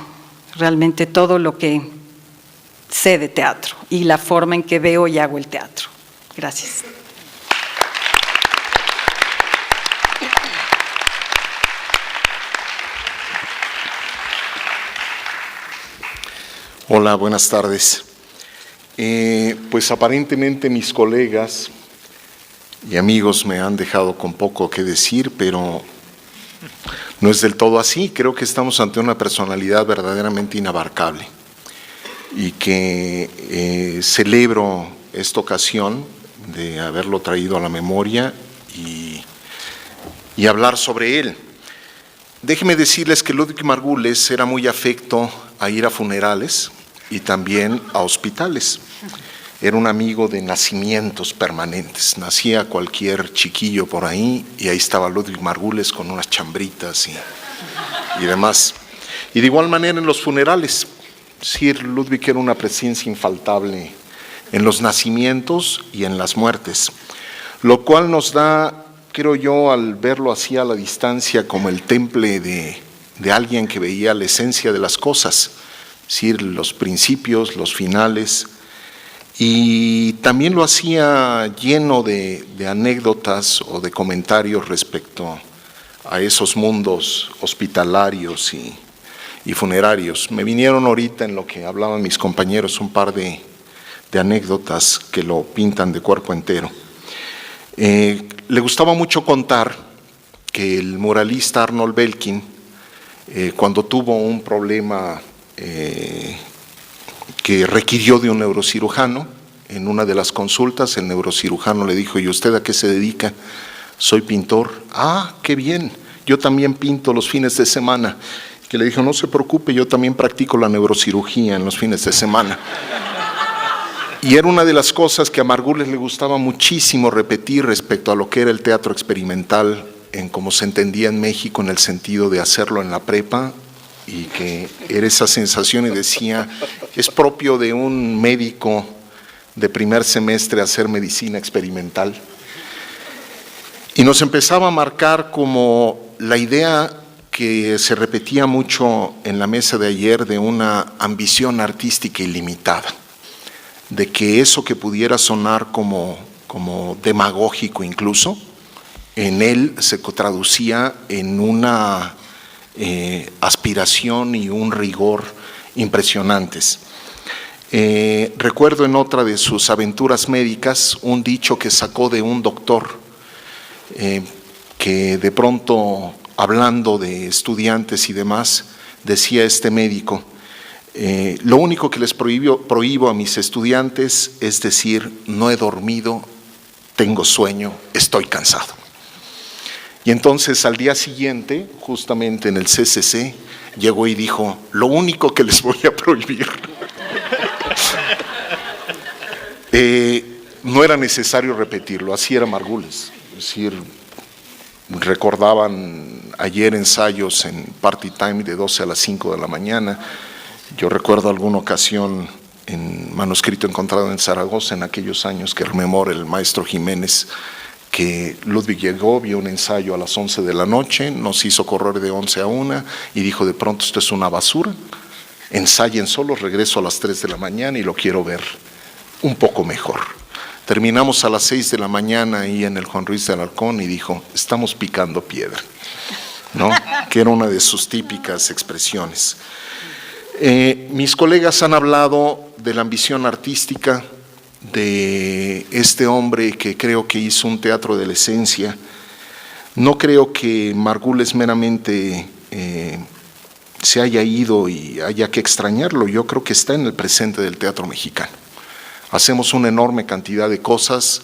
realmente todo lo que sé de teatro y la forma en que veo y hago el teatro. Gracias. Hola, buenas tardes. Pues aparentemente mis colegas y amigos me han dejado con poco que decir, pero no es del todo así. Creo que estamos ante una personalidad verdaderamente inabarcable y que celebro esta ocasión de haberlo traído a la memoria y hablar sobre él. Déjenme decirles que Ludwig Margules era muy afecto a ir a funerales y también a hospitales. Era un amigo de nacimientos permanentes. Nacía cualquier chiquillo por ahí y ahí estaba Ludwig Margules con unas chambritas y demás. Y de igual manera en los funerales. Sir Ludwig era una presencia infaltable en los nacimientos y en las muertes, lo cual nos da, creo yo, al verlo así a la distancia, como el temple de alguien que veía la esencia de las cosas, es decir, los principios, los finales, y también lo hacía lleno de anécdotas o de comentarios respecto a esos mundos hospitalarios y funerarios. Me vinieron ahorita, en lo que hablaban mis compañeros, un par de anécdotas que lo pintan de cuerpo entero. Le gustaba mucho contar que el muralista Arnold Belkin, cuando tuvo un problema que requirió de un neurocirujano, en una de las consultas el neurocirujano le dijo: ¿y usted a qué se dedica? Soy pintor. Ah, qué bien, yo también pinto los fines de semana. Que le dijo: no se preocupe, yo también practico la neurocirugía en los fines de semana. Y era una de las cosas que a Margules le gustaba muchísimo repetir respecto a lo que era el teatro experimental, en cómo se entendía en México, en el sentido de hacerlo en la prepa, y que era esa sensación, y decía, es propio de un médico de primer semestre hacer medicina experimental. Y nos empezaba a marcar como la idea que se repetía mucho en la mesa de ayer de una ambición artística ilimitada, de que eso que pudiera sonar como demagógico incluso, en él se traducía en una aspiración y un rigor impresionantes. Recuerdo en otra de sus aventuras médicas un dicho que sacó de un doctor que de pronto, hablando de estudiantes y demás, decía este médico: lo único que les prohíbo a mis estudiantes es decir, no he dormido, tengo sueño, estoy cansado. Y entonces al día siguiente, justamente en el CCC, llegó y dijo: lo único que les voy a prohibir. No era necesario repetirlo, así era Margules. Es decir, recordaban ayer ensayos en party time de 12 a las 5 de la mañana. Yo recuerdo alguna ocasión en manuscrito encontrado en Zaragoza en aquellos años que rememora el maestro Jiménez, que Ludwig llegó, vio un ensayo a las 11 de la noche, nos hizo correr de 11 a 1 y dijo: de pronto esto es una basura, ensayen solo, regreso a las 3 de la mañana y lo quiero ver un poco mejor. Terminamos a las 6 de la mañana ahí en el Juan Ruiz de Alarcón y dijo: estamos picando piedra, ¿no? Que era una de sus típicas expresiones. Mis colegas han hablado de la ambición artística de este hombre que creo que hizo un teatro de la esencia. No creo que Margules meramente se haya ido y haya que extrañarlo. Yo creo que está en el presente del teatro mexicano. Hacemos una enorme cantidad de cosas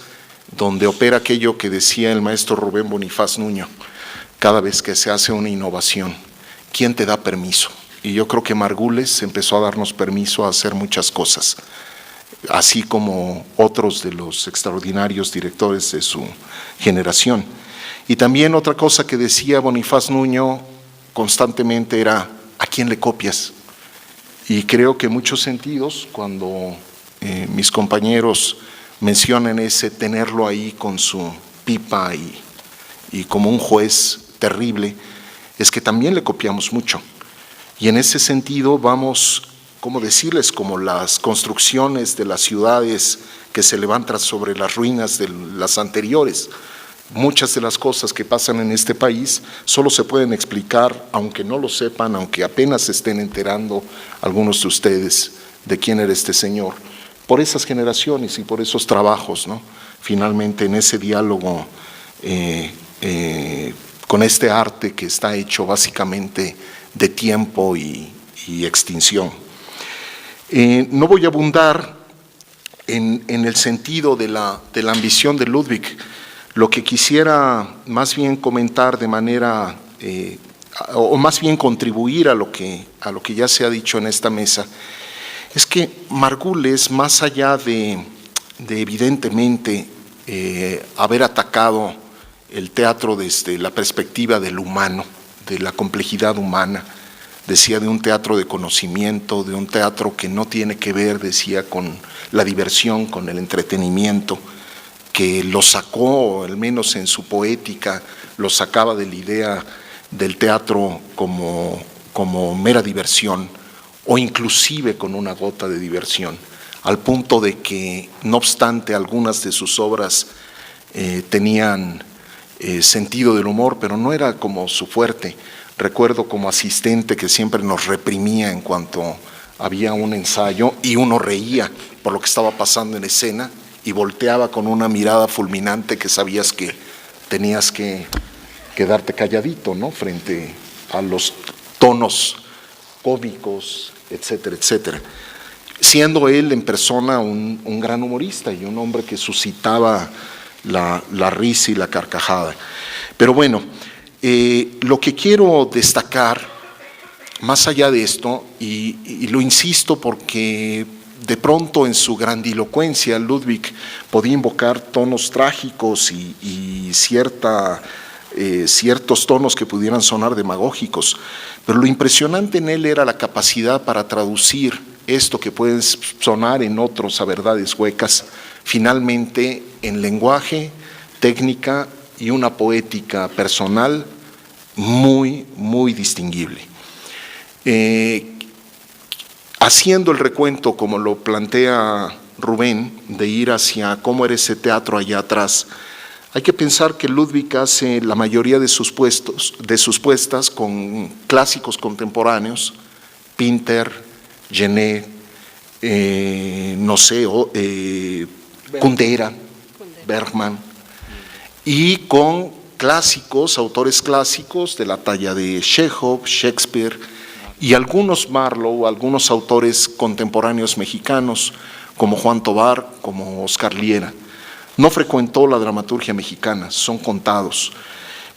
donde opera aquello que decía el maestro Rubén Bonifaz Nuño, cada vez que se hace una innovación, ¿quién te da permiso? Y yo creo que Margules empezó a darnos permiso a hacer muchas cosas, así como otros de los extraordinarios directores de su generación. Y también otra cosa que decía Bonifaz Nuño constantemente era, ¿a quién le copias? Y creo que en muchos sentidos, cuando mis compañeros mencionan ese tenerlo ahí con su pipa y como un juez terrible, es que también le copiamos mucho. Y en ese sentido vamos, ¿cómo decirles? Como las construcciones de las ciudades que se levantan sobre las ruinas de las anteriores. Muchas de las cosas que pasan en este país solo se pueden explicar, aunque no lo sepan, aunque apenas se estén enterando algunos de ustedes de quién era este señor, por esas generaciones y por esos trabajos, ¿no? Finalmente en ese diálogo con este arte que está hecho básicamente de tiempo y extinción. No voy a abundar en el sentido de la ambición de Ludwig. Lo que quisiera más bien comentar de manera, o más bien contribuir a lo que ya se ha dicho en esta mesa, es que Margules, más allá de evidentemente haber atacado el teatro desde la perspectiva del humano, de la complejidad humana, decía de un teatro de conocimiento, de un teatro que no tiene que ver, decía, con la diversión, con el entretenimiento, que lo sacó, al menos en su poética, lo sacaba de la idea del teatro como mera diversión, o inclusive con una gota de diversión, al punto de que, no obstante, algunas de sus obras tenían sentido del humor, pero no era como su fuerte. Recuerdo como asistente que siempre nos reprimía en cuanto había un ensayo y uno reía por lo que estaba pasando en escena y volteaba con una mirada fulminante que sabías que tenías que quedarte calladito, ¿no? Frente a los tonos cómicos, etcétera, etcétera. Siendo él en persona un gran humorista y un hombre que suscitaba la risa y la carcajada. Pero bueno, lo que quiero destacar, más allá de esto, y lo insisto porque de pronto en su grandilocuencia Ludwig podía invocar tonos trágicos y ciertos tonos que pudieran sonar demagógicos, pero lo impresionante en él era la capacidad para traducir esto que puede sonar en otros a verdades huecas, finalmente en lenguaje, técnica y una poética personal muy, muy distinguible. Haciendo el recuento, como lo plantea Rubén, de ir hacia cómo era ese teatro allá atrás, hay que pensar que Ludwig hace la mayoría de sus puestas con clásicos contemporáneos, Pinter, Genet, Kundera, Bergman, y con clásicos, autores clásicos de la talla de Chekhov, Shakespeare, y algunos Marlowe, algunos autores contemporáneos mexicanos, como Juan Tovar, como Oscar Liera. No frecuentó la dramaturgia mexicana, son contados,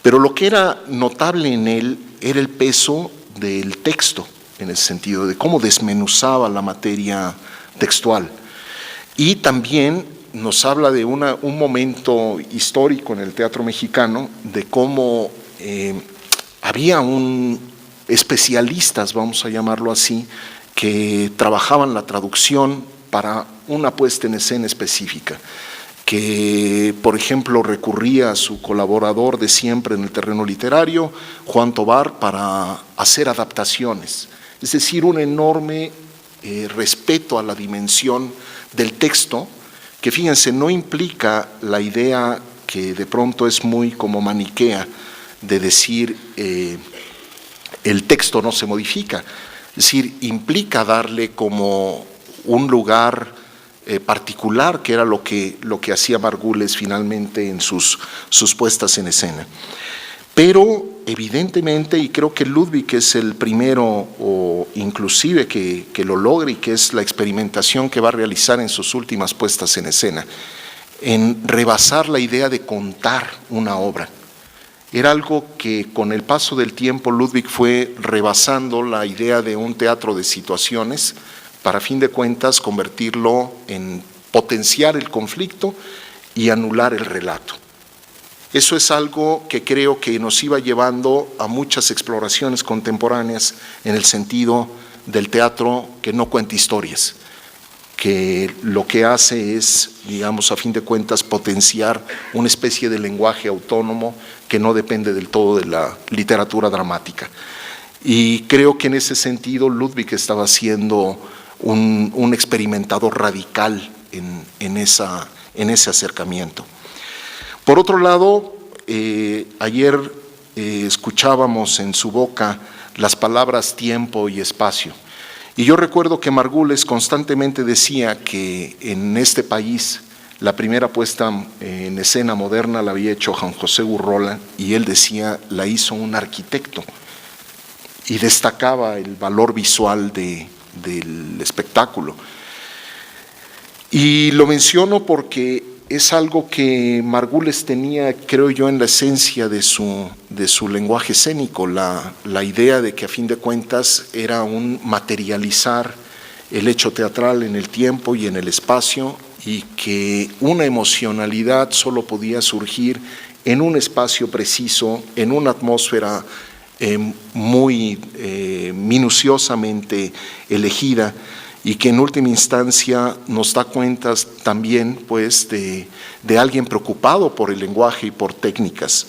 pero lo que era notable en él era el peso del texto, en el sentido de cómo desmenuzaba la materia textual. Y también nos habla de un momento histórico en el teatro mexicano, de cómo había especialistas, vamos a llamarlo así, que trabajaban la traducción para una puesta en escena específica, que por ejemplo recurría a su colaborador de siempre en el terreno literario, Juan Tovar, para hacer adaptaciones, es decir, un enorme respeto a la dimensión del texto, que fíjense, no implica la idea que de pronto es muy como maniquea de decir el texto no se modifica, Es decir, implica darle como un lugar particular, que era lo que hacía Margules finalmente en sus puestas en escena. Pero evidentemente, y creo que Ludwig es el primero o inclusive que lo logra, y que es la experimentación que va a realizar en sus últimas puestas en escena, en rebasar la idea de contar una obra. Era algo que con el paso del tiempo Ludwig fue rebasando la idea de un teatro de situaciones para, a fin de cuentas, convertirlo en potenciar el conflicto y anular el relato. Eso es algo que creo que nos iba llevando a muchas exploraciones contemporáneas en el sentido del teatro que no cuenta historias, que lo que hace es, digamos, a fin de cuentas, potenciar una especie de lenguaje autónomo que no depende del todo de la literatura dramática. Y creo que en ese sentido Ludwig estaba siendo un experimentador radical en ese acercamiento. Por otro lado, ayer escuchábamos en su boca las palabras tiempo y espacio. Y yo recuerdo que Margules constantemente decía que en este país la primera puesta en escena moderna la había hecho Juan José Urrola, y él decía, la hizo un arquitecto, y destacaba el valor visual del espectáculo. Y lo menciono porque es algo que Margules tenía, creo yo, en la esencia de su lenguaje escénico, la idea de que a fin de cuentas era un materializar el hecho teatral en el tiempo y en el espacio, y que una emocionalidad solo podía surgir en un espacio preciso, en una atmósfera muy minuciosamente elegida, y que en última instancia nos da cuentas también, pues, de alguien preocupado por el lenguaje y por técnicas.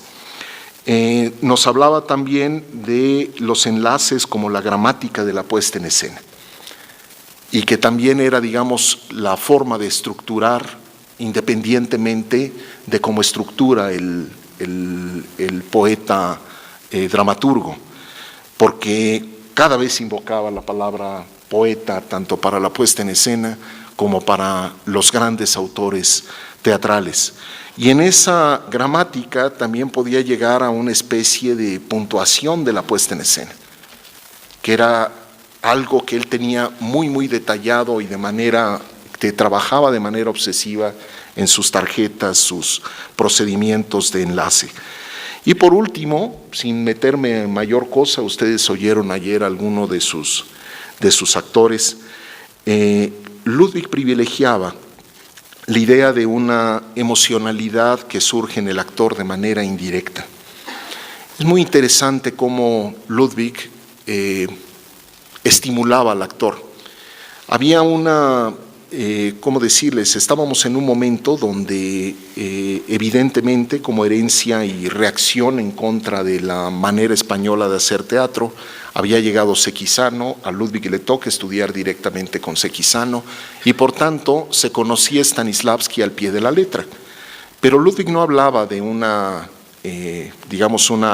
Nos hablaba también de los enlaces como la gramática de la puesta en escena, y que también era, digamos, la forma de estructurar independientemente de cómo estructura el poeta dramaturgo, porque cada vez invocaba la palabra poeta, tanto para la puesta en escena como para los grandes autores teatrales. Y en esa gramática también podía llegar a una especie de puntuación de la puesta en escena, que era algo que él tenía muy, muy detallado, y que trabajaba de manera obsesiva en sus tarjetas, sus procedimientos de enlace. Y por último, sin meterme en mayor cosa, ustedes oyeron ayer a alguno de sus actores, Ludwig privilegiaba la idea de una emocionalidad que surge en el actor de manera indirecta. Es muy interesante cómo Ludwig estimulaba al actor. Había ¿cómo decirles? Estábamos en un momento donde evidentemente, como herencia y reacción en contra de la manera española de hacer teatro, había llegado Sekizano. A Ludwig le toca estudiar directamente con Sekizano, y por tanto se conocía Stanislavski al pie de la letra. Pero Ludwig no hablaba de una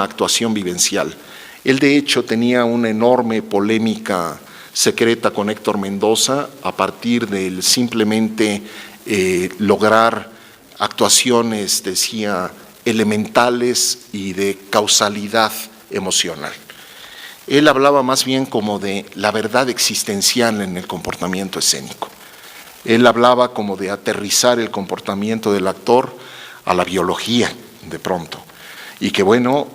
actuación vivencial. Él de hecho tenía una enorme polémica secreta con Héctor Mendoza a partir del simplemente lograr actuaciones, decía, elementales y de causalidad emocional. Él hablaba más bien como de la verdad existencial en el comportamiento escénico. Él hablaba como de aterrizar el comportamiento del actor a la biología, de pronto. Y que bueno,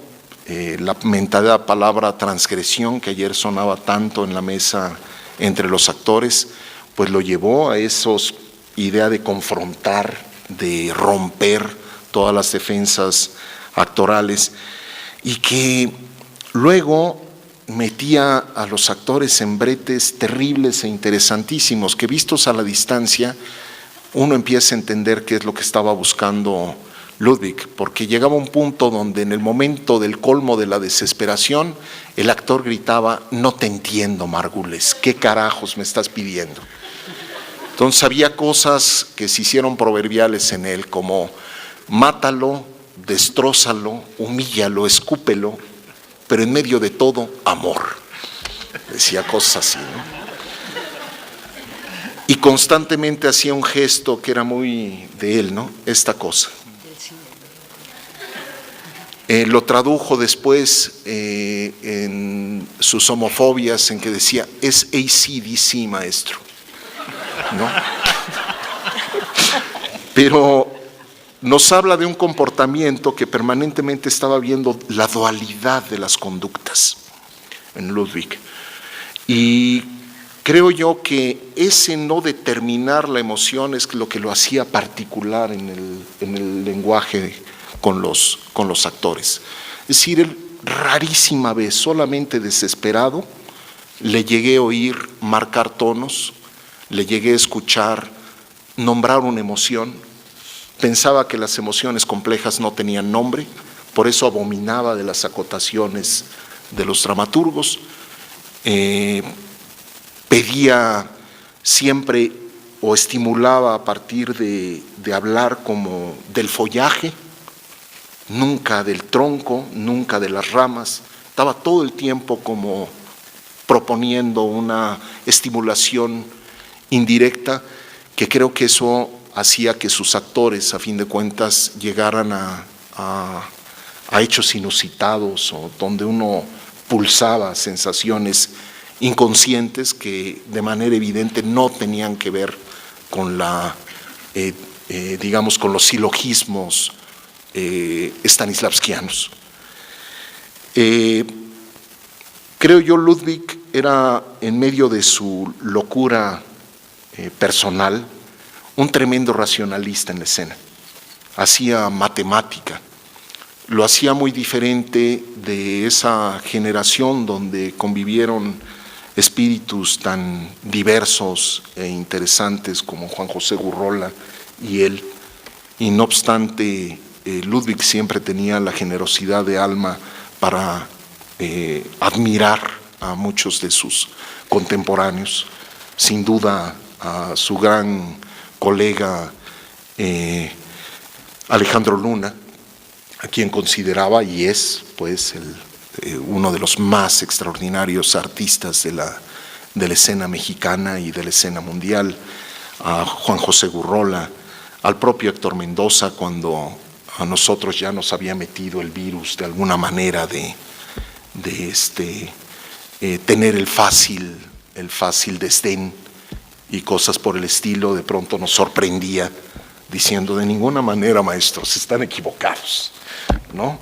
la mentada palabra transgresión, que ayer sonaba tanto en la mesa entre los actores, pues lo llevó a esos idea de confrontar, de romper todas las defensas actorales, y que luego metía a los actores en bretes terribles e interesantísimos, que vistos a la distancia uno empieza a entender qué es lo que estaba buscando Ludwig, porque llegaba un punto donde en el momento del colmo de la desesperación el actor gritaba: no te entiendo, Margules, ¿qué carajos me estás pidiendo? Entonces había cosas que se hicieron proverbiales en él, como mátalo, destrózalo, humíllalo, escúpelo, pero en medio de todo, amor. Decía cosas así, ¿no? Y constantemente hacía un gesto que era muy de él, ¿no? Esta cosa. Lo tradujo después en sus homofobias, en que decía, es AC/DC, maestro, ¿no? Pero nos habla de un comportamiento que permanentemente estaba viendo la dualidad de las conductas en Ludwig. Y creo yo que ese no determinar la emoción es lo que lo hacía particular en el lenguaje con los actores. Es decir, él rarísima vez, solamente desesperado, le llegué a oír marcar tonos, le llegué a escuchar nombrar una emoción. Pensaba que las emociones complejas no tenían nombre, por eso abominaba de las acotaciones de los dramaturgos. Pedía siempre o estimulaba a partir de hablar como del follaje, nunca del tronco, nunca de las ramas. Estaba todo el tiempo como proponiendo una estimulación indirecta, que creo que eso hacía que sus actores, a fin de cuentas, llegaran a hechos inusitados, o donde uno pulsaba sensaciones inconscientes que de manera evidente no tenían que ver con digamos, con los silogismos stanislavskianos. Creo yo, Ludwig era, en medio de su locura personal, un tremendo racionalista en la escena. Hacía matemática, lo hacía muy diferente de esa generación donde convivieron espíritus tan diversos e interesantes como Juan José Gurrola y él, y no obstante, Ludwig siempre tenía la generosidad de alma para admirar a muchos de sus contemporáneos, sin duda a su gran colega Alejandro Luna, a quien consideraba y es pues uno de los más extraordinarios artistas de la escena mexicana y de la escena mundial, a Juan José Gurrola, al propio Héctor Mendoza, cuando a nosotros ya nos había metido el virus de alguna manera de tener el fácil desdén y cosas por el estilo. De pronto nos sorprendía diciendo, de ninguna manera, maestros, están equivocados, ¿no?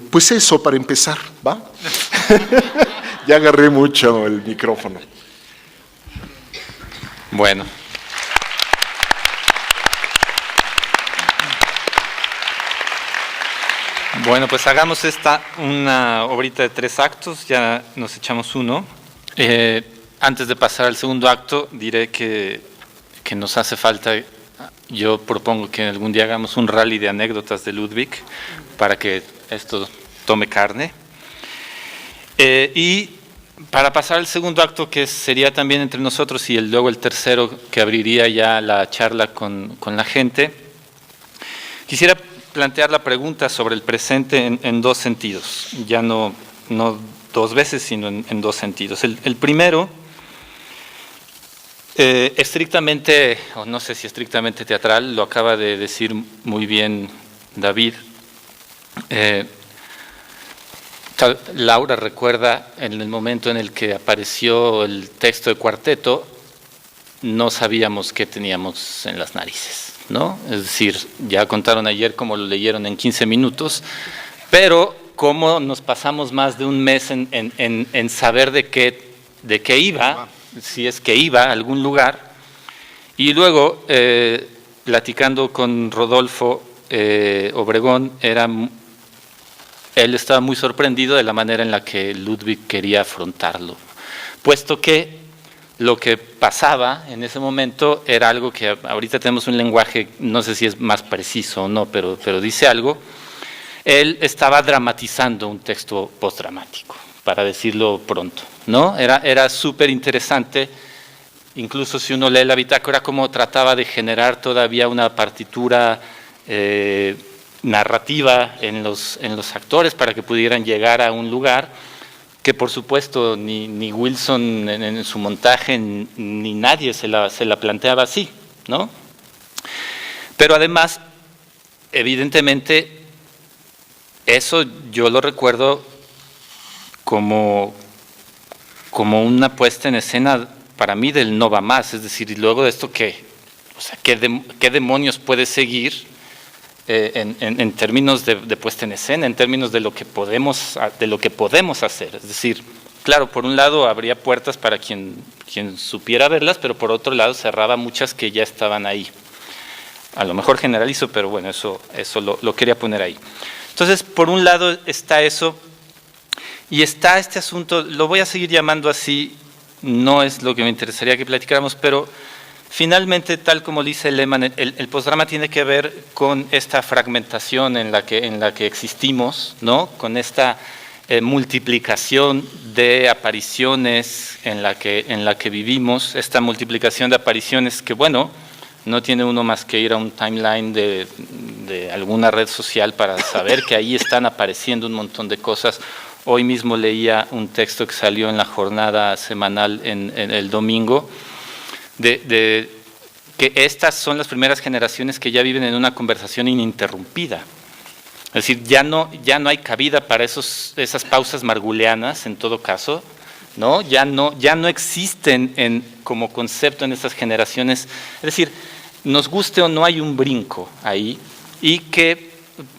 Pues eso, para empezar, ¿va? Ya agarré mucho el micrófono. Bueno. Bueno, pues hagamos una obrita de 3 actos, ya nos echamos uno. Antes de pasar al segundo acto, diré que nos hace falta, yo propongo que algún día hagamos un rally de anécdotas de Ludwig para que esto tome carne. Y para pasar al segundo acto, que sería también entre nosotros, y luego el tercero, que abriría ya la charla con la gente, quisiera plantear la pregunta sobre el presente en 2 sentidos, ya no 2 veces, sino en 2 sentidos. El primero, estrictamente, o no sé si estrictamente teatral, lo acaba de decir muy bien David. Laura recuerda en el momento en el que apareció el texto de cuarteto, no sabíamos qué teníamos en las narices, ¿no? Es decir, ya contaron ayer cómo lo leyeron en 15 minutos, pero cómo nos pasamos más de un mes en saber de qué iba, si es que iba a algún lugar, y luego, platicando con Rodolfo Obregón, él estaba muy sorprendido de la manera en la que Ludwig quería afrontarlo, puesto que lo que pasaba en ese momento era algo que ahorita tenemos un lenguaje, no sé si es más preciso o no, pero dice algo. Él estaba dramatizando un texto postdramático, para decirlo pronto, ¿no? Era súper interesante, incluso si uno lee la bitácora, cómo trataba de generar todavía una partitura narrativa en los actores para que pudieran llegar a un lugar que por supuesto ni Wilson en su montaje ni nadie se la planteaba así, ¿no? Pero además, evidentemente, eso yo lo recuerdo como una puesta en escena para mí del no va más, es decir, y luego de esto ¿qué? O sea, ¿qué demonios puede seguir en términos de puesta en escena, en términos de lo que podemos hacer? Es decir, claro, por un lado habría puertas para quien supiera verlas, pero por otro lado cerraba muchas que ya estaban ahí. A lo mejor generalizo, pero bueno, eso lo quería poner ahí. Entonces, por un lado está eso, y está este asunto, lo voy a seguir llamando así, no es lo que me interesaría que platicáramos, pero finalmente, tal como dice Lehmann, el postdrama tiene que ver con esta fragmentación en la que existimos, ¿no? Con esta multiplicación de apariciones en la que vivimos, esta multiplicación de apariciones que, bueno, no tiene uno más que ir a un timeline de alguna red social para saber que ahí están apareciendo un montón de cosas. Hoy mismo leía un texto que salió en la jornada semanal en el domingo, de que estas son las primeras generaciones que ya viven en una conversación ininterrumpida. Es decir, ya no hay cabida para esas pausas marguleanas en todo caso, ¿no? Ya no existen como concepto en estas generaciones. Es decir, nos guste o no, hay un brinco ahí y que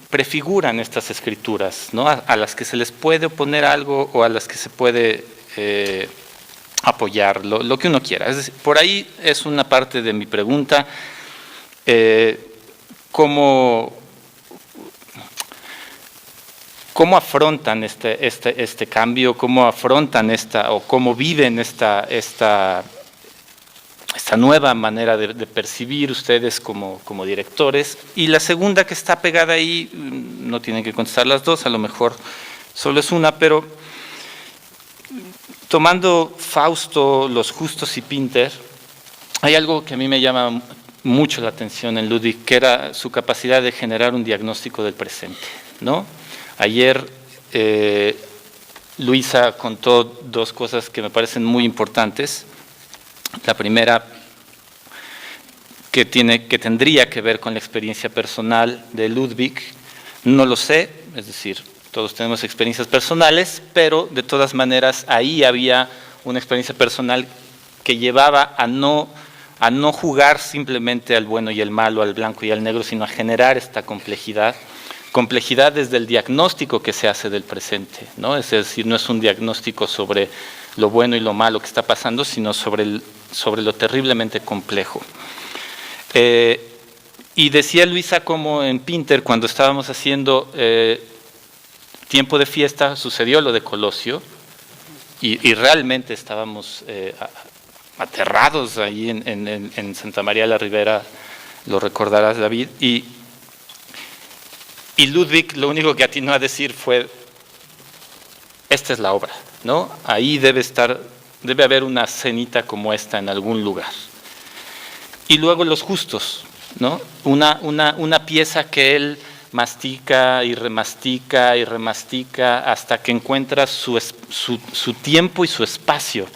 prefiguran estas escrituras, ¿no? A las que se les puede oponer algo o a las que se puede apoyar, lo que uno quiera. Es decir, por ahí es una parte de mi pregunta. ¿Cómo afrontan este cambio? ¿Cómo afrontan o cómo viven esta nueva manera de percibir ustedes como directores? Y la segunda que está pegada ahí, no tienen que contestar las dos, a lo mejor solo es una, pero tomando Fausto, Los Justos y Pinter, hay algo que a mí me llama mucho la atención en Ludwig, que era su capacidad de generar un diagnóstico del presente, ¿no? Ayer Luisa contó dos cosas que me parecen muy importantes. La primera, que tendría que ver con la experiencia personal de Ludwig, no lo sé, es decir, todos tenemos experiencias personales, pero de todas maneras ahí había una experiencia personal que llevaba a no jugar simplemente al bueno y el malo, al blanco y al negro, sino a generar esta complejidad desde el diagnóstico que se hace del presente, ¿no? Es decir, no es un diagnóstico sobre lo bueno y lo malo que está pasando, sino sobre lo terriblemente complejo. Y decía Luisa como en Pinter, cuando estábamos haciendo Tiempo de Fiesta, sucedió lo de Colosio, y realmente estábamos aterrados ahí en Santa María la Ribera, lo recordarás, David, y Ludwig lo único que atinó a decir fue: esta es la obra, ¿no? Ahí debe haber una escenita como esta en algún lugar. Y luego Los Justos, ¿no? Una pieza que él mastica y remastica hasta que encuentra su tiempo y su espacio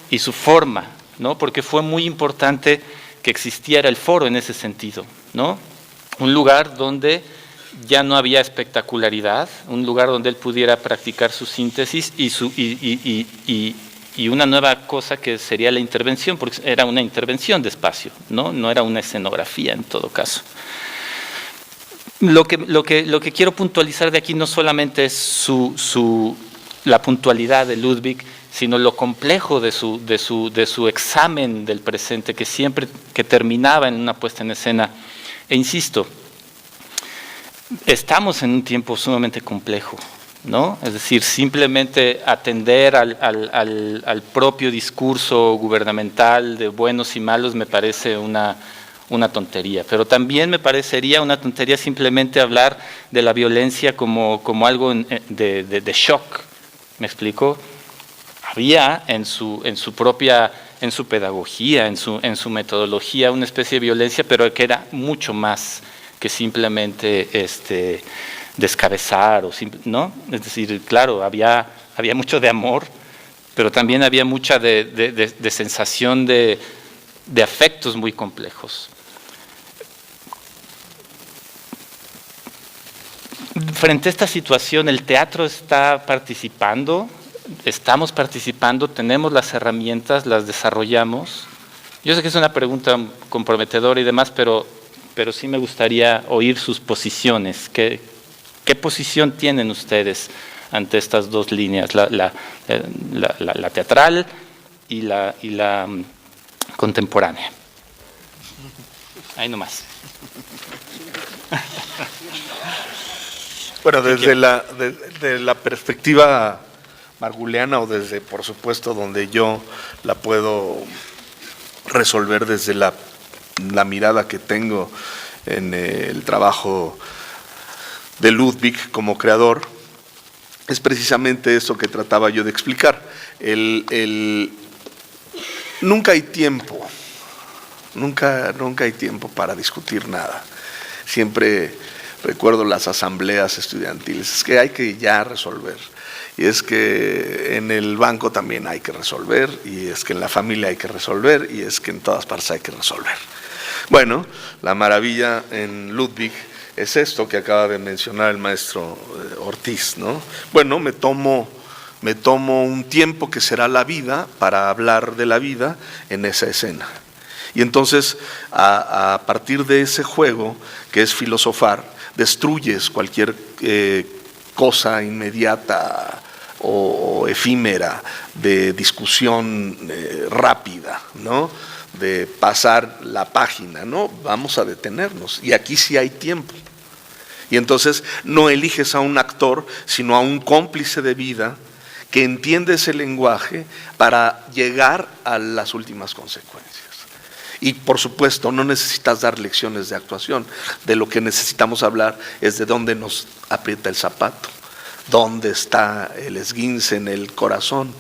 y su forma, ¿no? Porque fue muy importante que existiera el foro en ese sentido, ¿no? Un lugar donde ya no había espectacularidad, un lugar donde él pudiera practicar su síntesis y una nueva cosa que sería la intervención, porque era una intervención de espacio, no era una escenografía en todo caso. Lo que quiero puntualizar de aquí no solamente es la puntualidad de Ludwig, sino lo complejo de su examen del presente, que siempre que terminaba en una puesta en escena. E insisto, estamos en un tiempo sumamente complejo, ¿no? Es decir, simplemente atender al propio discurso gubernamental de buenos y malos me parece una tontería, pero también me parecería una tontería simplemente hablar de la violencia como algo de shock. ¿Me explico? Había en su pedagogía, en su metodología, una especie de violencia, pero que era mucho más que simplemente descabezar, ¿no? Es decir, claro, había mucho de amor, pero también había mucha de sensación de afectos muy complejos. Frente a esta situación, el teatro está participando, estamos participando, tenemos las herramientas, las desarrollamos. Yo sé que es una pregunta comprometedora y demás, pero sí me gustaría oír sus posiciones. ¿Qué posición tienen ustedes ante estas dos líneas, la teatral y la contemporánea? Ahí nomás. Bueno, desde la perspectiva marguliana, o desde, por supuesto, donde yo la puedo resolver desde la mirada que tengo en el trabajo de Ludwig como creador, es precisamente eso que trataba yo de explicar. Nunca hay tiempo, nunca hay tiempo para discutir nada. Siempre recuerdo las asambleas estudiantiles, es que hay que ya resolver. Y es que en el banco también hay que resolver, y es que en la familia hay que resolver, y es que en todas partes hay que resolver. Bueno, la maravilla en Ludwig es esto que acaba de mencionar el maestro Ortiz, ¿no? Bueno, me tomo un tiempo que será la vida para hablar de la vida en esa escena. Y entonces, a partir de ese juego, que es filosofar, destruyes cualquier cosa inmediata o efímera de discusión rápida, ¿no? De pasar la página, ¿no? Vamos a detenernos, y aquí sí hay tiempo. Y entonces no eliges a un actor, sino a un cómplice de vida que entiende ese lenguaje para llegar a las últimas consecuencias. Y por supuesto, no necesitas dar lecciones de actuación. De lo que necesitamos hablar es de dónde nos aprieta el zapato, dónde está el esguince en el corazón,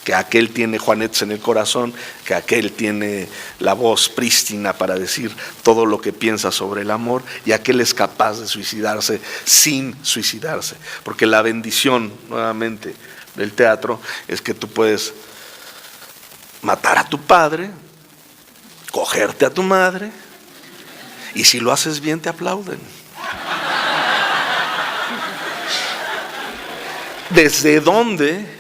que aquel tiene juanetes en el corazón, que aquel tiene la voz prístina para decir todo lo que piensa sobre el amor, y aquel es capaz de suicidarse sin suicidarse. Porque la bendición, nuevamente, del teatro es que tú puedes matar a tu padre, cogerte a tu madre, y si lo haces bien te aplauden. ¿Desde dónde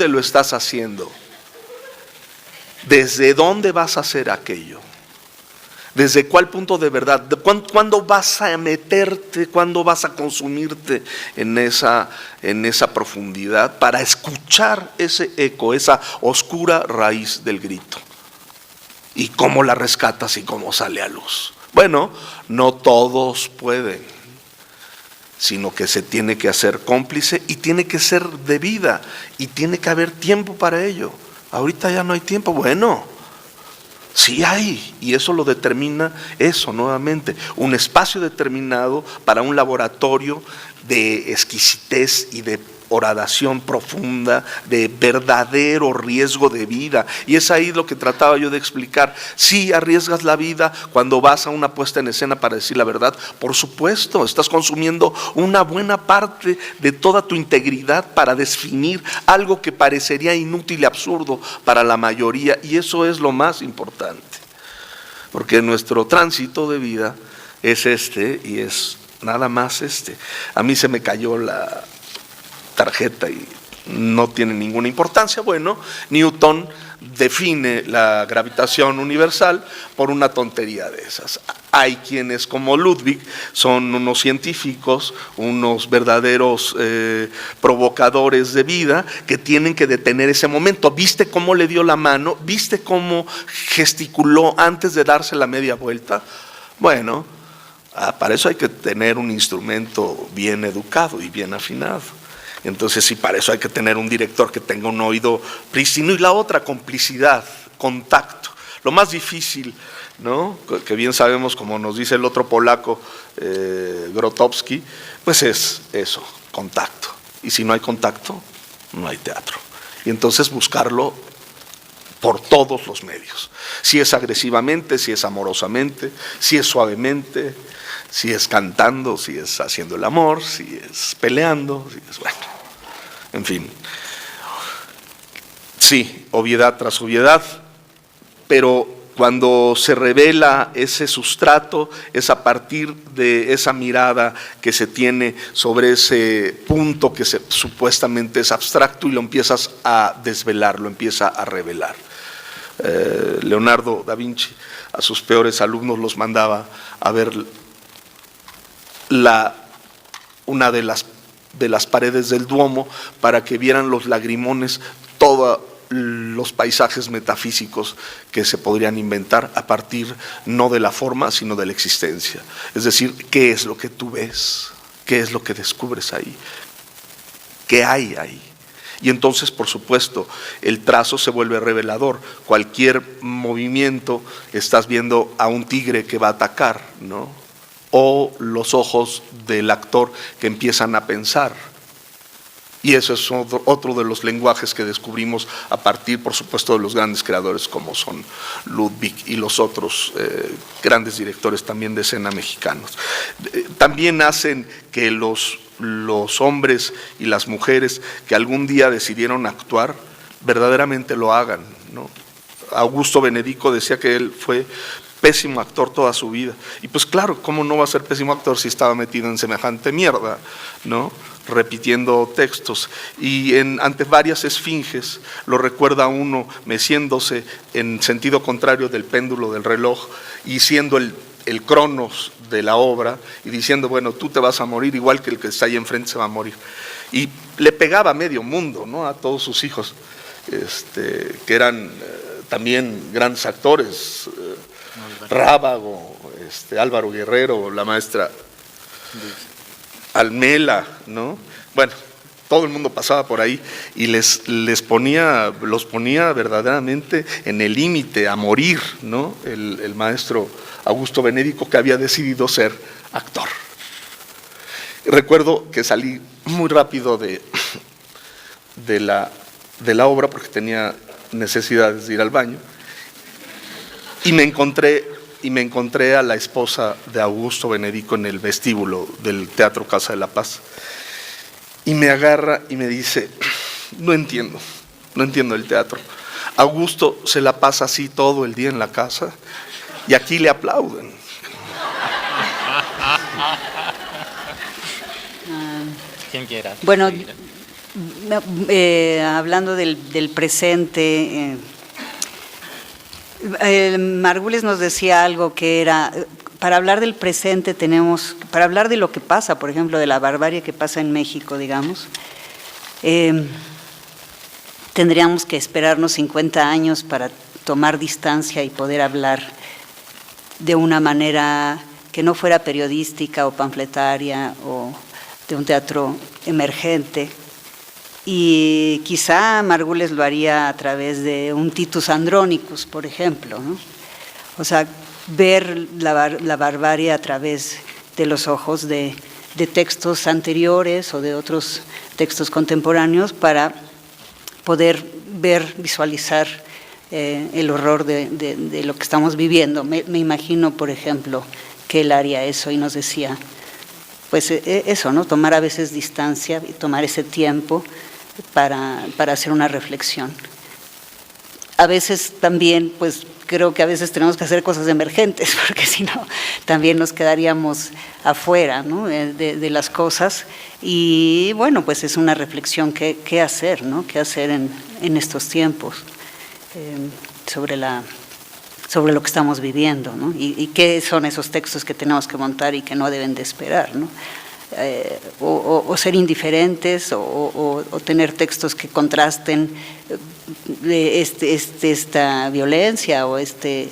lo estás haciendo? ¿Desde dónde vas a hacer aquello? ¿Desde cuál punto de verdad? ¿Cuándo vas a meterte, cuándo vas a consumirte en esa profundidad para escuchar ese eco, esa oscura raíz del grito? ¿Y cómo la rescatas y cómo sale a luz? Bueno, no todos pueden, sino que se tiene que hacer cómplice y tiene que ser de vida y tiene que haber tiempo para ello. Ahorita ya no hay tiempo. Bueno, sí hay, y eso lo determina eso nuevamente, un espacio determinado para un laboratorio de exquisitez y de horadación profunda, de verdadero riesgo de vida. Y es ahí lo que trataba yo de explicar. Sí, arriesgas la vida cuando vas a una puesta en escena para decir la verdad. Por supuesto, estás consumiendo una buena parte de toda tu integridad para definir algo que parecería inútil y absurdo para la mayoría. Y eso es lo más importante. Porque nuestro tránsito de vida es y es nada más A mí se me cayó la tarjeta y no tiene ninguna importancia. Bueno, Newton define la gravitación universal por una tontería de esas. Hay quienes, como Ludwig, son unos científicos, unos verdaderos provocadores de vida que tienen que detener ese momento. ¿Viste cómo le dio la mano? ¿Viste cómo gesticuló antes de darse la media vuelta? Bueno, para eso hay que tener un instrumento bien educado y bien afinado. Entonces, sí, para eso hay que tener un director que tenga un oído prístino. Y la otra, complicidad, contacto. Lo más difícil, ¿no?, que bien sabemos, como nos dice el otro polaco, Grotowski, pues es eso, contacto. Y si no hay contacto, no hay teatro. Y entonces buscarlo por todos los medios. Si es agresivamente, si es amorosamente, si es suavemente, Si es cantando, si es haciendo el amor, si es peleando, si es bueno, en fin. Sí, obviedad tras obviedad, pero cuando se revela ese sustrato, es a partir de esa mirada que se tiene sobre ese punto que supuestamente es abstracto y lo empiezas a desvelar, lo empieza a revelar. Leonardo da Vinci a sus peores alumnos los mandaba a ver una de las paredes del Duomo para que vieran los lagrimones, todos los paisajes metafísicos que se podrían inventar a partir no de la forma, sino de la existencia. Es decir, ¿qué es lo que tú ves? ¿Qué es lo que descubres ahí? ¿Qué hay ahí? Y entonces, por supuesto, el trazo se vuelve revelador. Cualquier movimiento, estás viendo a un tigre que va a atacar, ¿no? O los ojos del actor que empiezan a pensar. Y eso es otro de los lenguajes que descubrimos a partir, por supuesto, de los grandes creadores como son Ludwig y los otros grandes directores también de escena mexicanos. También hacen que los hombres y las mujeres que algún día decidieron actuar, verdaderamente lo hagan, ¿no? Augusto Benedico decía que él fue pésimo actor toda su vida. Y pues claro, ¿cómo no va a ser pésimo actor si estaba metido en semejante mierda, ¿no? Repitiendo textos. Y ante varias esfinges lo recuerda uno meciéndose en sentido contrario del péndulo del reloj y siendo el cronos de la obra y diciendo, bueno, tú te vas a morir igual que el que está ahí enfrente se va a morir. Y le pegaba a medio mundo, ¿no? A todos sus hijos, que eran también grandes actores, Rábago, Álvaro Guerrero, la maestra Almela, ¿no? Bueno, todo el mundo pasaba por ahí y los ponía verdaderamente en el límite a morir, ¿no? El maestro Augusto Benedico, que había decidido ser actor. Recuerdo que salí muy rápido de la obra porque tenía necesidades de ir al baño y me encontré a la esposa de Augusto Benedico en el vestíbulo del Teatro Casa de la Paz y me agarra y me dice, no entiendo el teatro. Augusto se la pasa así todo el día en la casa y aquí le aplauden. Quien quiera. Bueno, hablando del presente, Margules nos decía algo que era, para hablar del presente para hablar de lo que pasa, por ejemplo, de la barbarie que pasa en México, digamos, tendríamos que esperarnos 50 años para tomar distancia y poder hablar de una manera que no fuera periodística o panfletaria o de un teatro emergente. Y quizá Margules lo haría a través de un Titus Andronicus, por ejemplo, ¿no? O sea, ver la barbarie a través de los ojos de textos anteriores o de otros textos contemporáneos para poder visualizar el horror de lo que estamos viviendo. Me imagino, por ejemplo, que él haría eso y nos decía, pues eso, ¿no? Tomar a veces distancia y tomar ese tiempo para hacer una reflexión. A veces también, pues creo que a veces tenemos que hacer cosas emergentes, porque si no, también nos quedaríamos afuera, ¿no? de las cosas. Y bueno, pues es una reflexión qué hacer, ¿no? Qué hacer en estos tiempos sobre lo que estamos viviendo, ¿no? Y qué son esos textos que tenemos que montar y que no deben de esperar, ¿no? O ser indiferentes o tener textos que contrasten esta violencia o este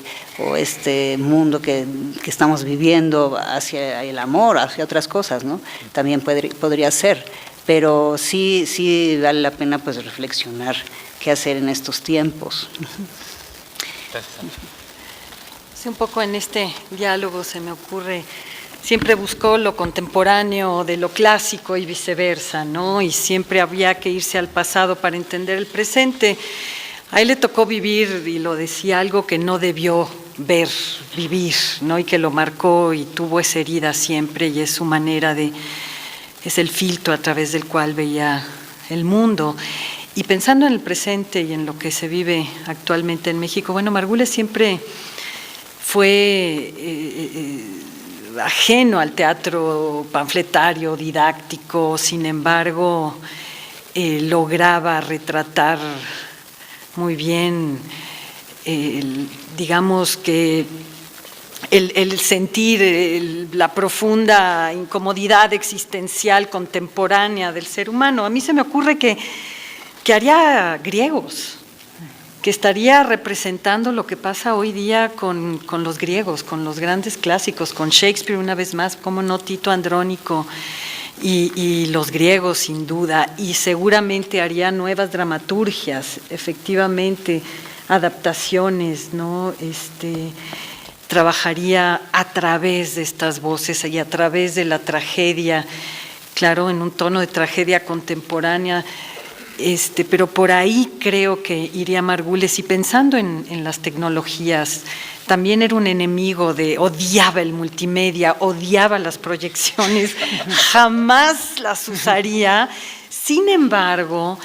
mundo que estamos viviendo hacia el amor, hacia otras cosas, ¿no? También podría ser, pero sí vale la pena pues reflexionar qué hacer en estos tiempos. Sí, un poco en este diálogo se me ocurre, siempre buscó lo contemporáneo de lo clásico y viceversa, ¿no? Y siempre había que irse al pasado para entender el presente. A él le tocó vivir, y lo decía, algo que no debió ver, vivir, ¿no? Y que lo marcó y tuvo esa herida siempre, y es su manera es el filtro a través del cual veía el mundo. Y pensando en el presente y en lo que se vive actualmente en México, bueno, Margules siempre fue ajeno al teatro panfletario, didáctico, sin embargo, lograba retratar muy bien, digamos que el sentir la profunda incomodidad existencial contemporánea del ser humano. A mí se me ocurre que haría griegos, que estaría representando lo que pasa hoy día con los griegos, con los grandes clásicos, con Shakespeare una vez más, como no, Tito Andrónico y los griegos sin duda, y seguramente haría nuevas dramaturgias, efectivamente, adaptaciones, ¿no? Trabajaría a través de estas voces y a través de la tragedia, claro, en un tono de tragedia contemporánea, pero por ahí creo que iría Margules. Y pensando en las tecnologías, también era un enemigo odiaba el multimedia, odiaba las proyecciones, jamás las usaría. Sin embargo,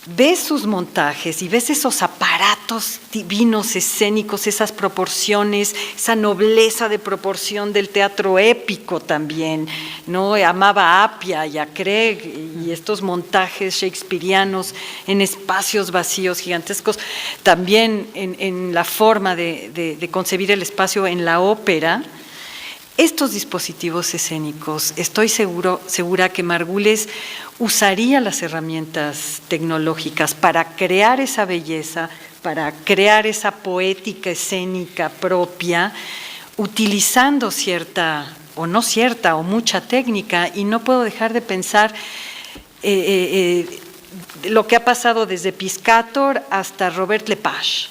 ves sus montajes y ves esos aparatos divinos, escénicos, esas proporciones, esa nobleza de proporción del teatro épico también, ¿no? Amaba a Apia y a Craig y estos montajes shakespearianos en espacios vacíos gigantescos, también en la forma de concebir el espacio en la ópera. Estos dispositivos escénicos, estoy segura que Margules usaría las herramientas tecnológicas para crear esa belleza, para crear esa poética escénica propia, utilizando cierta, o no cierta, o mucha técnica. Y no puedo dejar de pensar lo que ha pasado desde Piscator hasta Robert Lepage,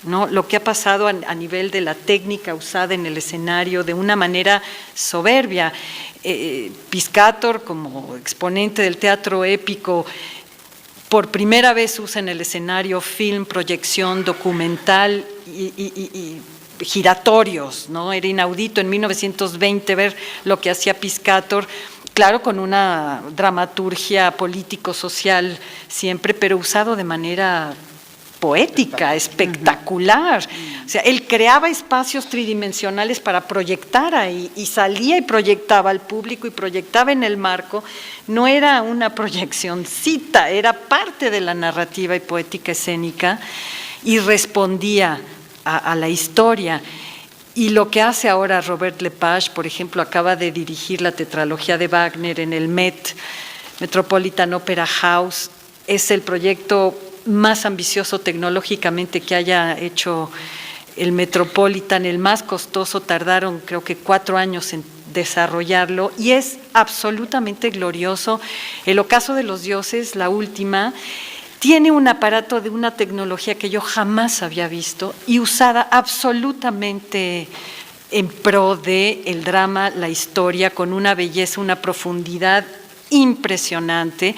¿no? Lo que ha pasado a nivel de la técnica usada en el escenario de una manera soberbia. Piscator, como exponente del teatro épico, por primera vez usa en el escenario film, proyección, documental y giratorios, ¿no? Era inaudito en 1920 ver lo que hacía Piscator, claro, con una dramaturgia político-social siempre, pero usado de manera poética, espectacular. O sea, él creaba espacios tridimensionales para proyectar ahí, y salía y proyectaba al público y proyectaba en el marco. No era una proyeccioncita, era parte de la narrativa y poética escénica, y respondía a la historia. Y lo que hace ahora Robert Lepage, por ejemplo, acaba de dirigir la tetralogía de Wagner en el Met, Metropolitan Opera House, es el proyecto más ambicioso tecnológicamente que haya hecho el Metropolitan, el más costoso, tardaron creo que 4 años en desarrollarlo, y es absolutamente glorioso. El Ocaso de los Dioses, la última, tiene un aparato de una tecnología que yo jamás había visto y usada absolutamente en pro de el drama, la historia, con una belleza, una profundidad impresionante.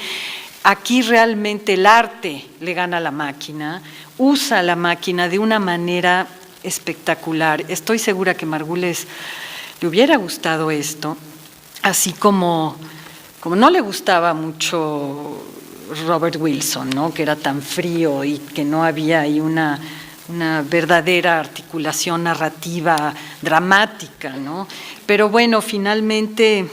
Aquí realmente el arte le gana a la máquina, usa la máquina de una manera espectacular. Estoy segura que Margules le hubiera gustado esto, así como no le gustaba mucho Robert Wilson, ¿no? Que era tan frío y que no había ahí una verdadera articulación narrativa dramática, ¿no? Pero bueno, finalmente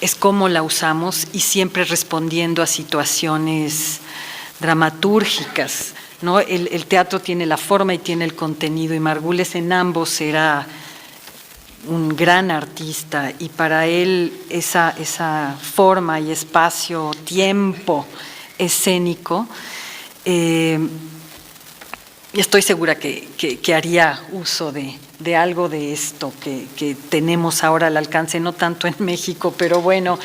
es como la usamos, y siempre respondiendo a situaciones dramatúrgicas, ¿no? El teatro tiene la forma y tiene el contenido, y Margules en ambos era un gran artista, y para él esa forma y espacio, tiempo escénico, y estoy segura que haría uso de algo de esto que tenemos ahora al alcance, no tanto en México, pero bueno,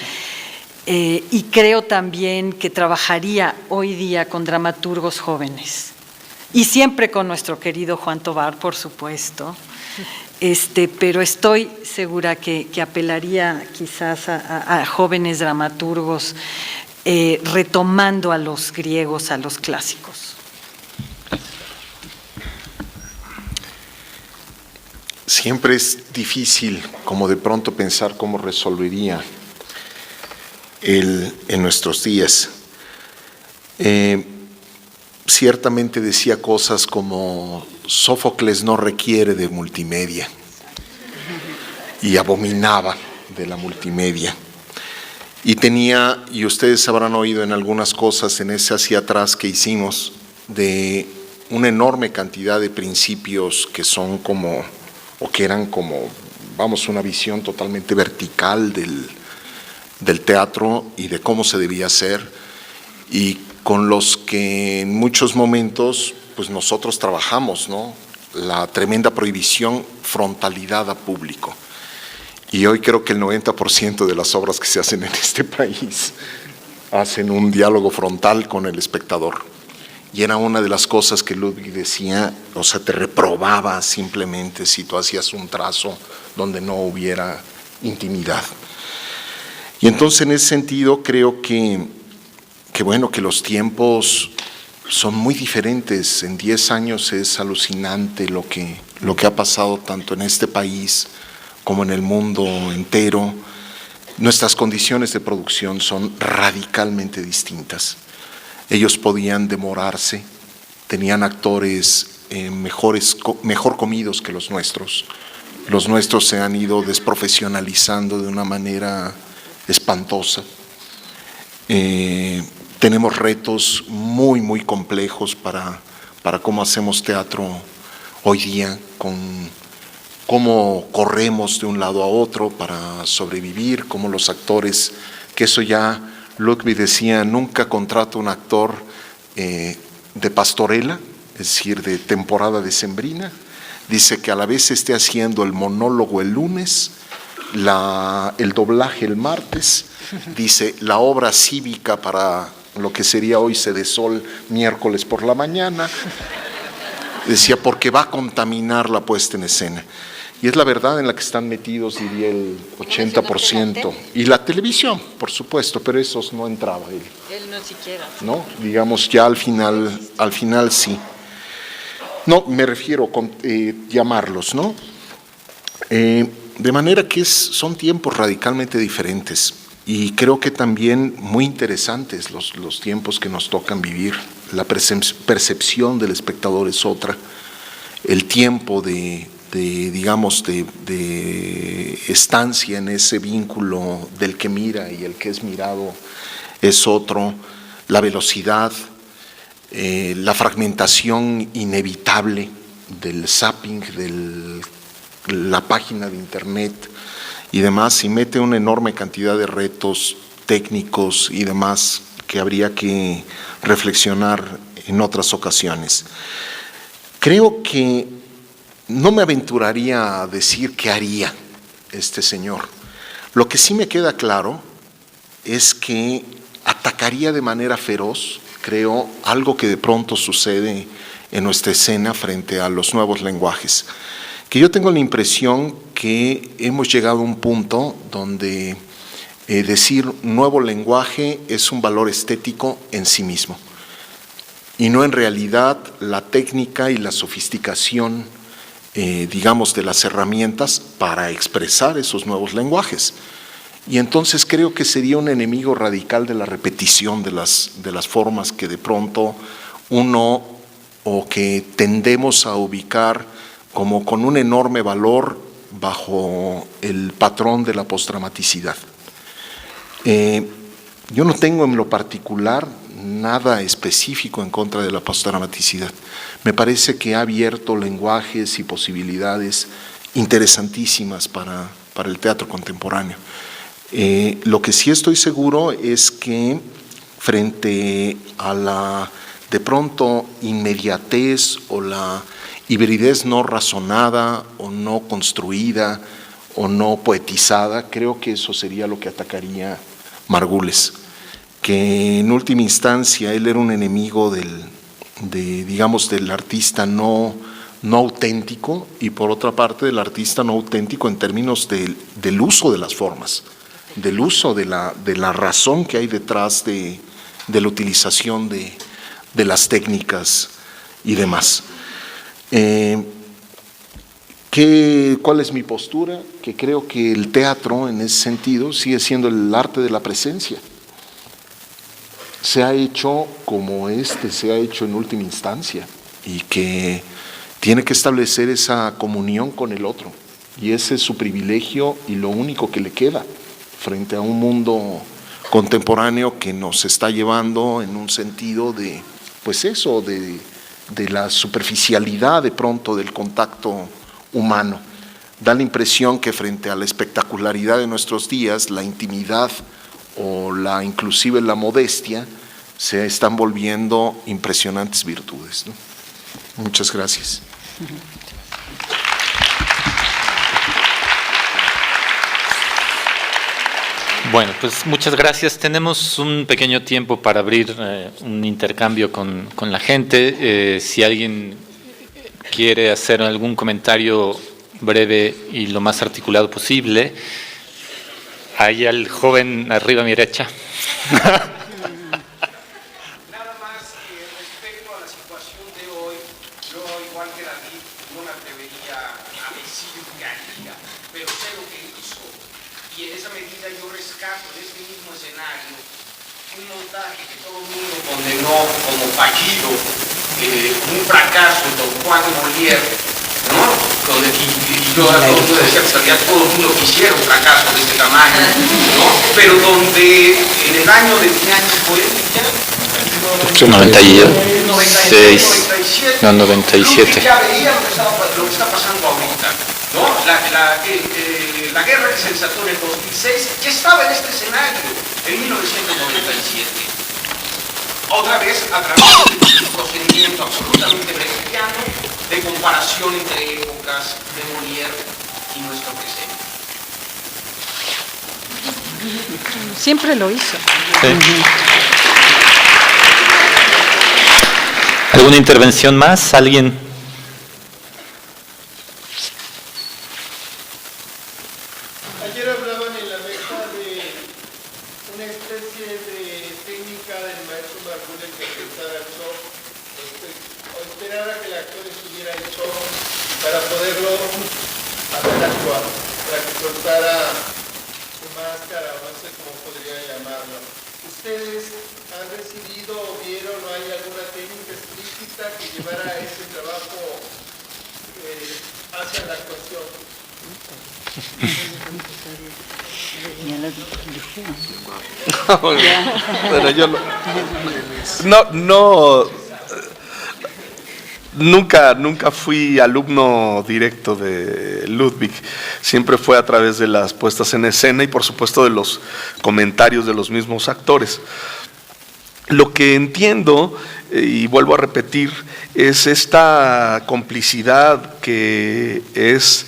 y creo también que trabajaría hoy día con dramaturgos jóvenes, y siempre con nuestro querido Juan Tovar, por supuesto, pero estoy segura que apelaría quizás a jóvenes dramaturgos, retomando a los griegos, a los clásicos. siempre es difícil como de pronto pensar cómo resolvería él en nuestros días. Ciertamente decía cosas como Sófocles no requiere de multimedia y abominaba de la multimedia. Y tenía, y ustedes habrán oído en algunas cosas en ese hacia atrás que hicimos, de una enorme cantidad de principios que son como, o que eran como, vamos, una visión totalmente vertical del teatro y de cómo se debía hacer, y con los que en muchos momentos pues nosotros trabajamos, ¿no? La tremenda prohibición, frontalidad a público. Y hoy creo que el 90% de las obras que se hacen en este país hacen un diálogo frontal con el espectador. Y era una de las cosas que Ludwig decía, o sea, te reprobaba simplemente si tú hacías un trazo donde no hubiera intimidad. Y entonces en ese sentido creo que bueno, que los tiempos son muy diferentes. En 10 años es alucinante lo que ha pasado tanto en este país como en el mundo entero. Nuestras condiciones de producción son radicalmente distintas. Ellos podían demorarse, tenían actores mejor comidos que los nuestros. Los nuestros se han ido desprofesionalizando de una manera espantosa. Tenemos retos muy, muy complejos para cómo hacemos teatro hoy día, con cómo corremos de un lado a otro para sobrevivir, como los actores, que eso ya Ludwig decía, nunca contrato un actor de pastorela, es decir, de temporada decembrina. Dice que a la vez esté haciendo el monólogo el lunes, el doblaje el martes, dice la obra cívica para lo que sería hoy Cedesol miércoles por la mañana. Decía, porque va a contaminar la puesta en escena. Y es la verdad en la que están metidos, diría el 80%. Y la televisión, por supuesto, pero esos no entraba él. Él no siquiera. ¿No? Digamos, ya al final sí. No, me refiero a llamarlos, ¿no? De manera que son tiempos radicalmente diferentes. Y creo que también muy interesantes los tiempos que nos tocan vivir. La percepción del espectador es otra. El tiempo de estancia en ese vínculo del que mira y el que es mirado es otro. La velocidad, la fragmentación inevitable del zapping, de la página de internet y demás, y mete una enorme cantidad de retos técnicos y demás que habría que reflexionar en otras ocasiones. Creo que no me aventuraría a decir qué haría este señor. Lo que sí me queda claro es que atacaría de manera feroz, creo, algo que de pronto sucede en nuestra escena frente a los nuevos lenguajes. Que yo tengo la impresión que hemos llegado a un punto donde decir nuevo lenguaje es un valor estético en sí mismo y no en realidad la técnica y la sofisticación, digamos, de las herramientas para expresar esos nuevos lenguajes. Y entonces creo que sería un enemigo radical de la repetición de las formas que de pronto uno o que tendemos a ubicar como con un enorme valor bajo el patrón de la postdramaticidad. Yo no tengo en lo particular nada específico en contra de la postdramaticidad. Me parece que ha abierto lenguajes y posibilidades interesantísimas para el teatro contemporáneo. Lo que sí estoy seguro es que frente a la de pronto inmediatez o la hibridez no razonada o no construida o no poetizada, creo que eso sería lo que atacaría Margules, que en última instancia él era un enemigo del artista no auténtico y por otra parte del artista no auténtico en términos del uso de las formas, del uso de la razón que hay detrás de la utilización de las técnicas y demás. ¿Cuál es mi postura? Que creo que el teatro, en ese sentido, sigue siendo el arte de la presencia. Se ha hecho como se ha hecho en última instancia, y que tiene que establecer esa comunión con el otro. Y ese es su privilegio y lo único que le queda frente a un mundo contemporáneo que nos está llevando en un sentido de, pues eso, de la superficialidad de pronto del contacto humano. Da la impresión que frente a la espectacularidad de nuestros días, la intimidad o inclusive la modestia se están volviendo impresionantes virtudes, ¿no? Muchas gracias. Bueno, pues muchas gracias. Tenemos un pequeño tiempo para abrir un intercambio con la gente. Si alguien quiere hacer algún comentario breve y lo más articulado posible. Ahí al joven arriba a mi derecha. Nada más respecto a la situación de hoy, yo igual que David no me atrevería a decir qué haría, pero sé lo que hizo. Y en esa medida yo rescato de este mismo escenario un montaje que todo el mundo condenó como fallido, un fracaso en Don Juan de Molière, ¿no? Y yo a todo el mundo decía que sabía, todo el mundo quisiera un fracaso de este tamaño, ¿no? Pero donde en el año de ¿qué año fue? 96, no, 97. Ya veía lo que está pasando ahorita, ¿no? La guerra que se desató en el 2006 ya estaba en este escenario, en 1997. Otra vez a través de un procedimiento absolutamente brechtiano de comparación entre épocas de Molière y nuestro presente. Siempre lo hizo. Sí. ¿Alguna intervención más? ¿Alguien? Ayer hablaban en la mesa de una especie de técnica del maestro Margules que empezara el show, o esperar a que el actor estuviera en show para poderlo hacer actuar, para que soltara su máscara, o no sé cómo podría llamarlo. ¿Ustedes han recibido o vieron o hay alguna técnica explícita que llevara ese trabajo hacia la actuación? Bueno, yo nunca fui alumno directo de Ludwig, siempre fue a través de las puestas en escena y por supuesto de los comentarios de los mismos actores. Lo que entiendo, y vuelvo a repetir, es esta complicidad que es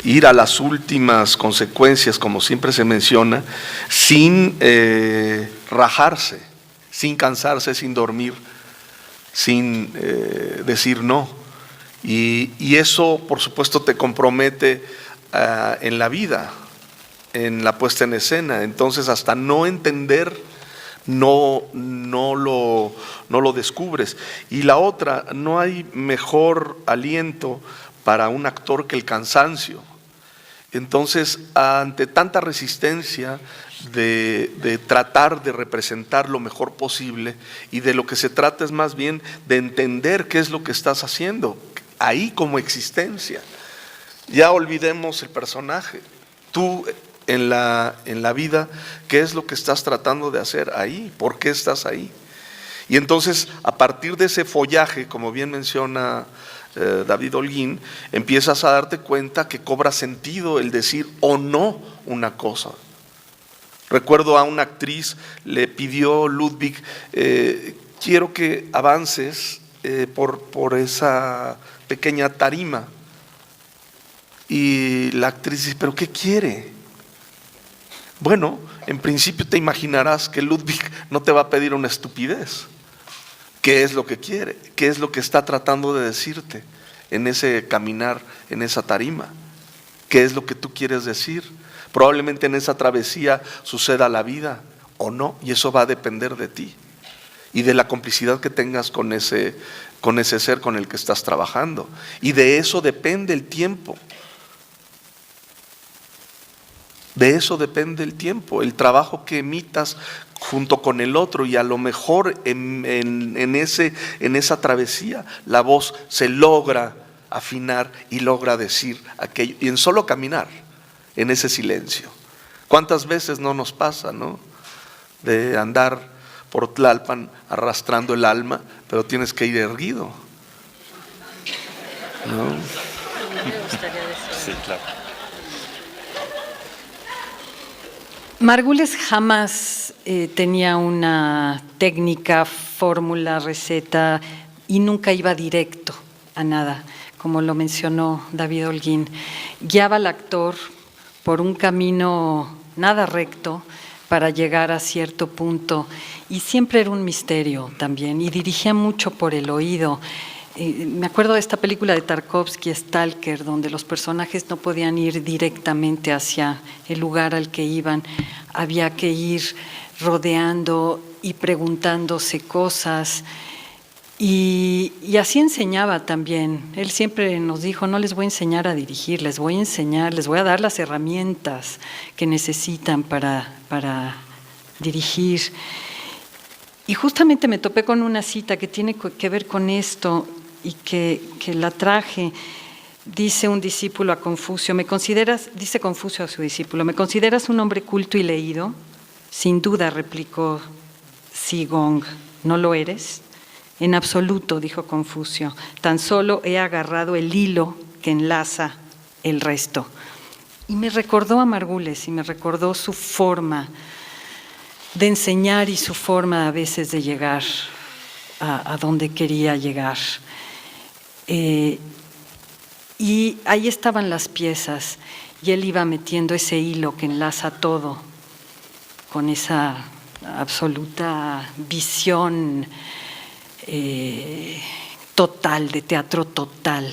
ir a las últimas consecuencias, como siempre se menciona, sin rajarse, sin cansarse, sin dormir, sin decir no. Y eso, por supuesto, te compromete en la vida, en la puesta en escena. Entonces, hasta no entender, no lo descubres. Y la otra, no hay mejor aliento para un actor que el cansancio. Entonces, ante tanta resistencia de tratar de representar lo mejor posible, y de lo que se trata es más bien de entender qué es lo que estás haciendo ahí como existencia. Ya olvidemos el personaje. Tú en la vida, ¿qué es lo que estás tratando de hacer ahí? ¿Por qué estás ahí? Y entonces, a partir de ese follaje, como bien menciona David Holguín, empiezas a darte cuenta que cobra sentido el decir o no una cosa. Recuerdo a una actriz, le pidió Ludwig, quiero que avances por esa pequeña tarima. Y la actriz dice, ¿pero qué quiere? Bueno, en principio te imaginarás que Ludwig no te va a pedir una estupidez. ¿Qué es lo que quiere? ¿Qué es lo que está tratando de decirte en ese caminar, en esa tarima? ¿Qué es lo que tú quieres decir? Probablemente en esa travesía suceda la vida o no, y eso va a depender de ti. y de la complicidad que tengas con ese ser con el que estás trabajando. Y de eso depende el tiempo. De eso depende el tiempo, el trabajo que emitas junto con el otro, y a lo mejor en esa travesía la voz se logra afinar y logra decir aquello, y en solo caminar, en ese silencio. ¿Cuántas veces no nos pasa, no? De andar por Tlalpan arrastrando el alma, pero tienes que ir erguido, ¿no? Sí, claro. Margules jamás tenía una técnica, fórmula, receta, y nunca iba directo a nada, como lo mencionó David Holguín. Guiaba al actor por un camino nada recto para llegar a cierto punto, y siempre era un misterio también, y dirigía mucho por el oído. Me acuerdo de esta película de Tarkovsky, Stalker, donde los personajes no podían ir directamente hacia el lugar al que iban, había que ir rodeando y preguntándose cosas, y así enseñaba también. Él siempre nos dijo: no les voy a enseñar a dirigir, les voy a enseñar, les voy a dar las herramientas que necesitan para dirigir. Y justamente me topé con una cita que tiene que ver con esto, y que la traje. Dice un discípulo a Confucio, dice Confucio a su discípulo: ¿me consideras un hombre culto y leído? Sin duda, replicó Zhigong. ¿No lo eres? En absoluto, dijo Confucio, tan solo he agarrado el hilo que enlaza el resto. Y me recordó a Margules, y me recordó su forma de enseñar y su forma a veces de llegar a donde quería llegar. Y ahí estaban las piezas, y él iba metiendo ese hilo que enlaza todo con esa absoluta visión total, de teatro total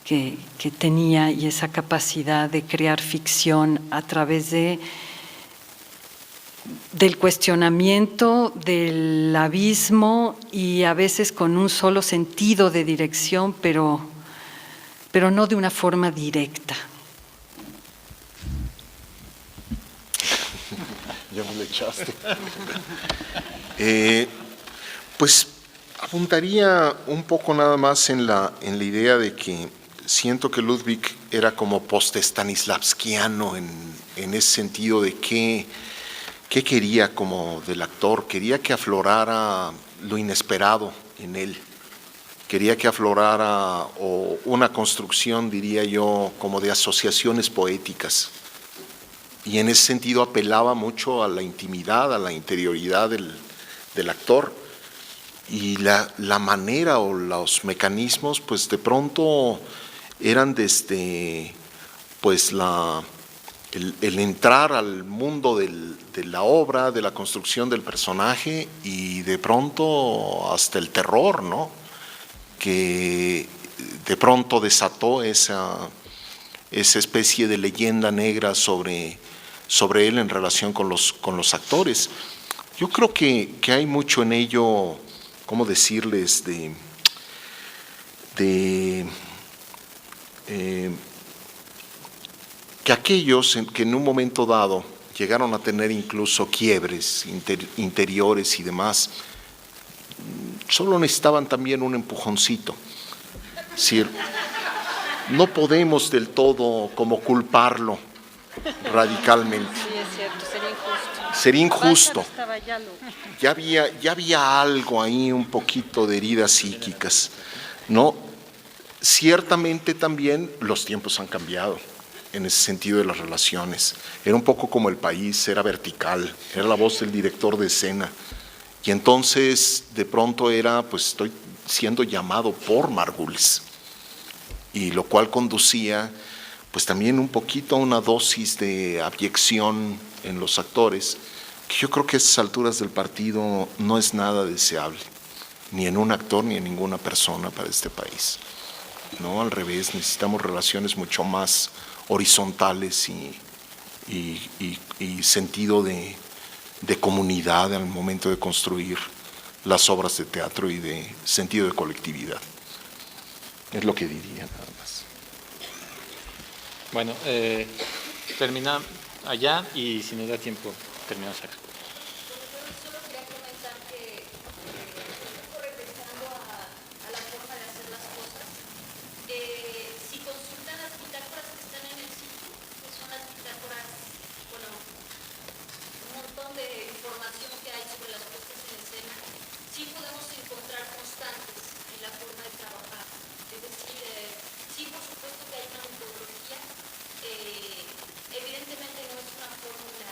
que tenía, y esa capacidad de crear ficción a través del cuestionamiento, del abismo, y a veces con un solo sentido de dirección, pero no de una forma directa. Ya me lo echaste. Pues apuntaría un poco nada más en la idea de que siento que Ludwig era como post-stanislavskiano en ese sentido de ¿qué quería como del actor? Quería que aflorara lo inesperado en él. Quería que aflorara una construcción, diría yo, como de asociaciones poéticas. Y en ese sentido apelaba mucho a la intimidad, a la interioridad del actor. Y la manera o los mecanismos, pues de pronto eran desde pues el entrar al mundo de la obra, de la construcción del personaje, y de pronto hasta el terror, ¿no? Que de pronto desató esa especie de leyenda negra sobre él en relación con los actores. Yo creo que hay mucho en ello, ¿cómo decirles?, que aquellos que en un momento dado llegaron a tener incluso quiebres interiores y demás, solo necesitaban también un empujoncito. Es decir, no podemos del todo como culparlo radicalmente. Sí, es cierto, Sería injusto. Ya había algo ahí, un poquito de heridas psíquicas, ¿no? Ciertamente también los tiempos han cambiado en ese sentido de las relaciones. Era un poco como El País, era vertical, era la voz del director de escena. Y entonces de pronto pues estoy siendo llamado por Margules, y lo cual conducía pues también un poquito a una dosis de abyección en los actores, que yo creo que a esas alturas del partido no es nada deseable, ni en un actor ni en ninguna persona para este país. No, al revés, necesitamos relaciones mucho más horizontales y sentido de comunidad al momento de construir las obras de teatro y de sentido de colectividad. Es lo que diría nada más. Bueno, termina allá y si nos da tiempo, terminamos acá. Solo quería comentar que, regresando a la forma de hacer las cosas, si consultan las bitácoras que están en el sitio, que son las bitácoras, bueno, un montón de información que hay sobre las puestas en escena, sí podemos encontrar constantes en la forma de trabajar. Es decir, sí, por supuesto que hay una metodología, evidentemente no es una fórmula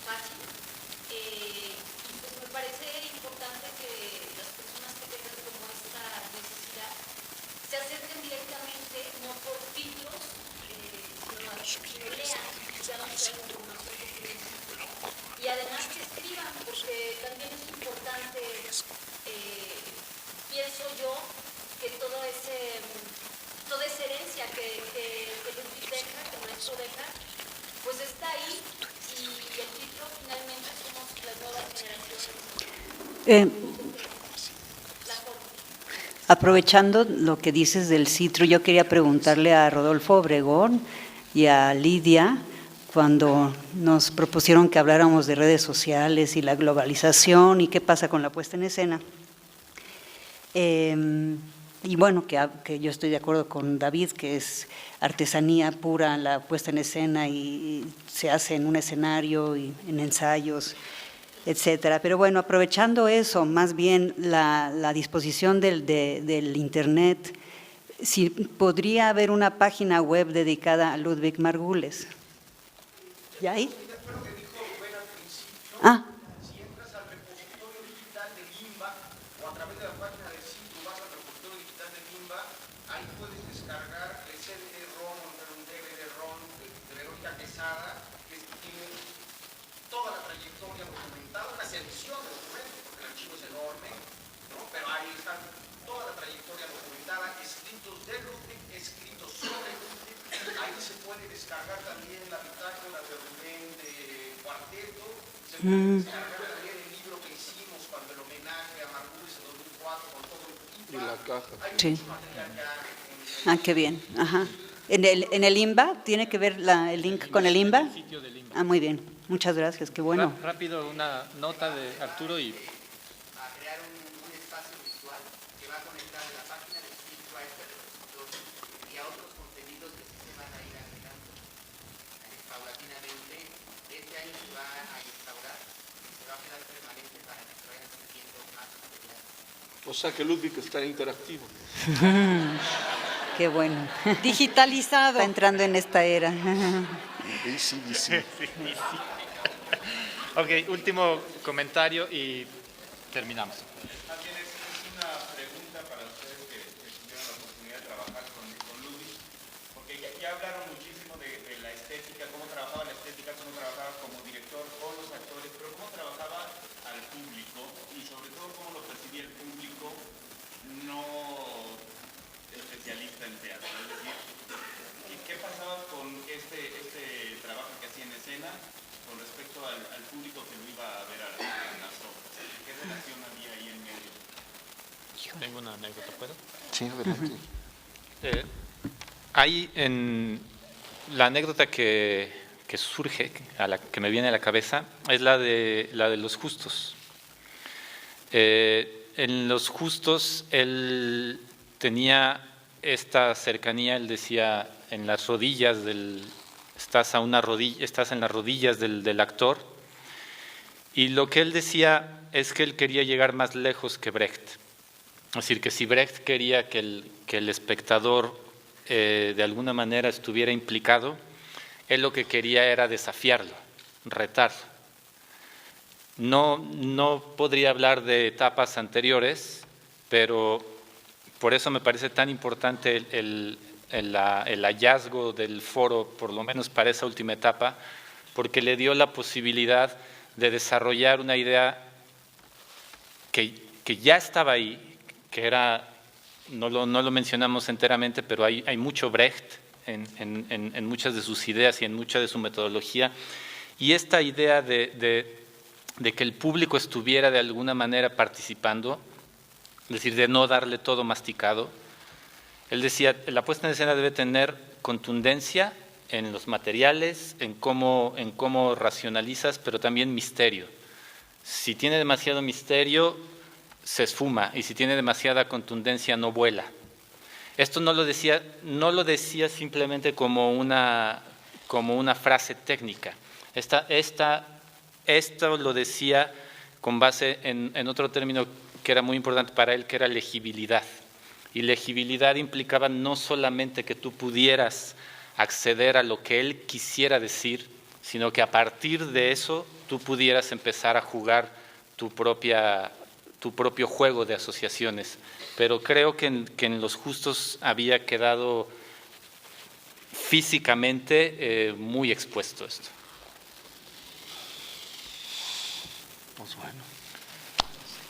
fácil, y pues me parece importante que las personas que tengan como esta necesidad se acerquen directamente, no por filtros, sino lean, ya no sea la información que tienen. Y además que escriban, porque también es importante, pienso yo, que toda esa herencia que Ludwig deja, que Maestro deja, pues está ahí, y el filtro finalmente somos las nuevas generaciones. La forma. Aprovechando lo que dices del Citru, yo quería preguntarle a Rodolfo Obregón y a Lidia, cuando nos propusieron que habláramos de redes sociales y la globalización y qué pasa con la puesta en escena. Y bueno, que yo estoy de acuerdo con David, que es artesanía pura la puesta en escena y se hace en un escenario y en ensayos, etcétera. Pero bueno, aprovechando eso, más bien la disposición del Internet, si podría haber una página web dedicada a Ludwig Margules. ¿Ya ahí? Ah. Si entras al repositorio digital de Limba o a través de la página del sitio vas al repositorio digital de Limba, ahí puedes descargar el CD-ROM o un DVD-ROM de Verónica Quesada, que tiene toda la trayectoria documentada, una selección de documentos, porque el archivo es enorme, ¿no? Pero ahí está toda la trayectoria documentada, escritos de Ludwig, escritos sobre Ludwig. Ahí se puede descargar también la bitácora de Rubén de Cuarteto, se puede descargar también el libro que hicimos cuando el homenaje a Margules en 2004 con todo el IMBA. Y la caja. Sí. Ah, qué bien. Ajá. ¿En el IMBA? ¿Tiene que ver el link con el IMBA? Ah, muy bien. Muchas gracias. Qué bueno. Rápido, una nota de Arturo y... A crear un espacio visual que va a conectar la página del sitio a este repositorio y a otros contenidos que sí se van a ir agregando paulatinamente. Este año se va a instaurar y se va a quedar permanente para que se vayan surgiendo más material. O sea que Ludwig está interactivo. Qué bueno. Digitalizado. Está entrando en esta era. Sí. Ok, último comentario y terminamos. También es una pregunta para ustedes que tuvieron la oportunidad de trabajar con Ludwig, porque ya hablaron muchísimo de la estética, cómo trabajaba la estética, cómo trabajaba como director con los actores, pero cómo trabajaba al público y sobre todo cómo lo percibía el público no especialista en teatro. Es decir, ¿qué pasaba con este trabajo que hacía en escena con respecto al público que lo iba a ver a las obras? ¿Qué relación había ahí en medio? Tengo una anécdota, ¿puedo? Sí, adelante. Hay en la anécdota que surge, que me viene a la cabeza, es la de los justos. En los justos él tenía esta cercanía, él decía, en las rodillas estás en las rodillas del actor, y lo que él decía es que él quería llegar más lejos que Brecht. Es decir, que si Brecht quería que el espectador de alguna manera estuviera implicado, él lo que quería era desafiarlo, retarlo. No podría hablar de etapas anteriores, pero por eso me parece tan importante el hallazgo del foro, por lo menos para esa última etapa, porque le dio la posibilidad de desarrollar una idea que ya estaba ahí, que era, no lo mencionamos enteramente, pero hay mucho Brecht en muchas de sus ideas y en mucha de su metodología, y esta idea de de que el público estuviera de alguna manera participando, es decir, de no darle todo masticado. Él decía, la puesta en escena debe tener contundencia en los materiales, en cómo racionalizas, pero también misterio. Si tiene demasiado misterio, se esfuma, y si tiene demasiada contundencia, no vuela. Esto no lo decía simplemente como una frase técnica. Esto lo decía con base en otro término que era muy importante para él, que era legibilidad. Y legibilidad implicaba no solamente que tú pudieras acceder a lo que él quisiera decir, sino que a partir de eso tú pudieras empezar a jugar tu propio juego de asociaciones. Pero creo que en Los Justos había quedado físicamente muy expuesto esto.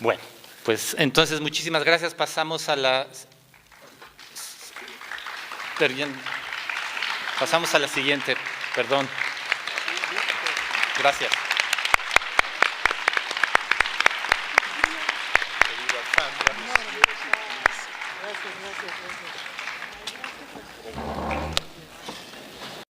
Bueno, pues entonces muchísimas gracias. Pasamos a la siguiente. Perdón. Gracias.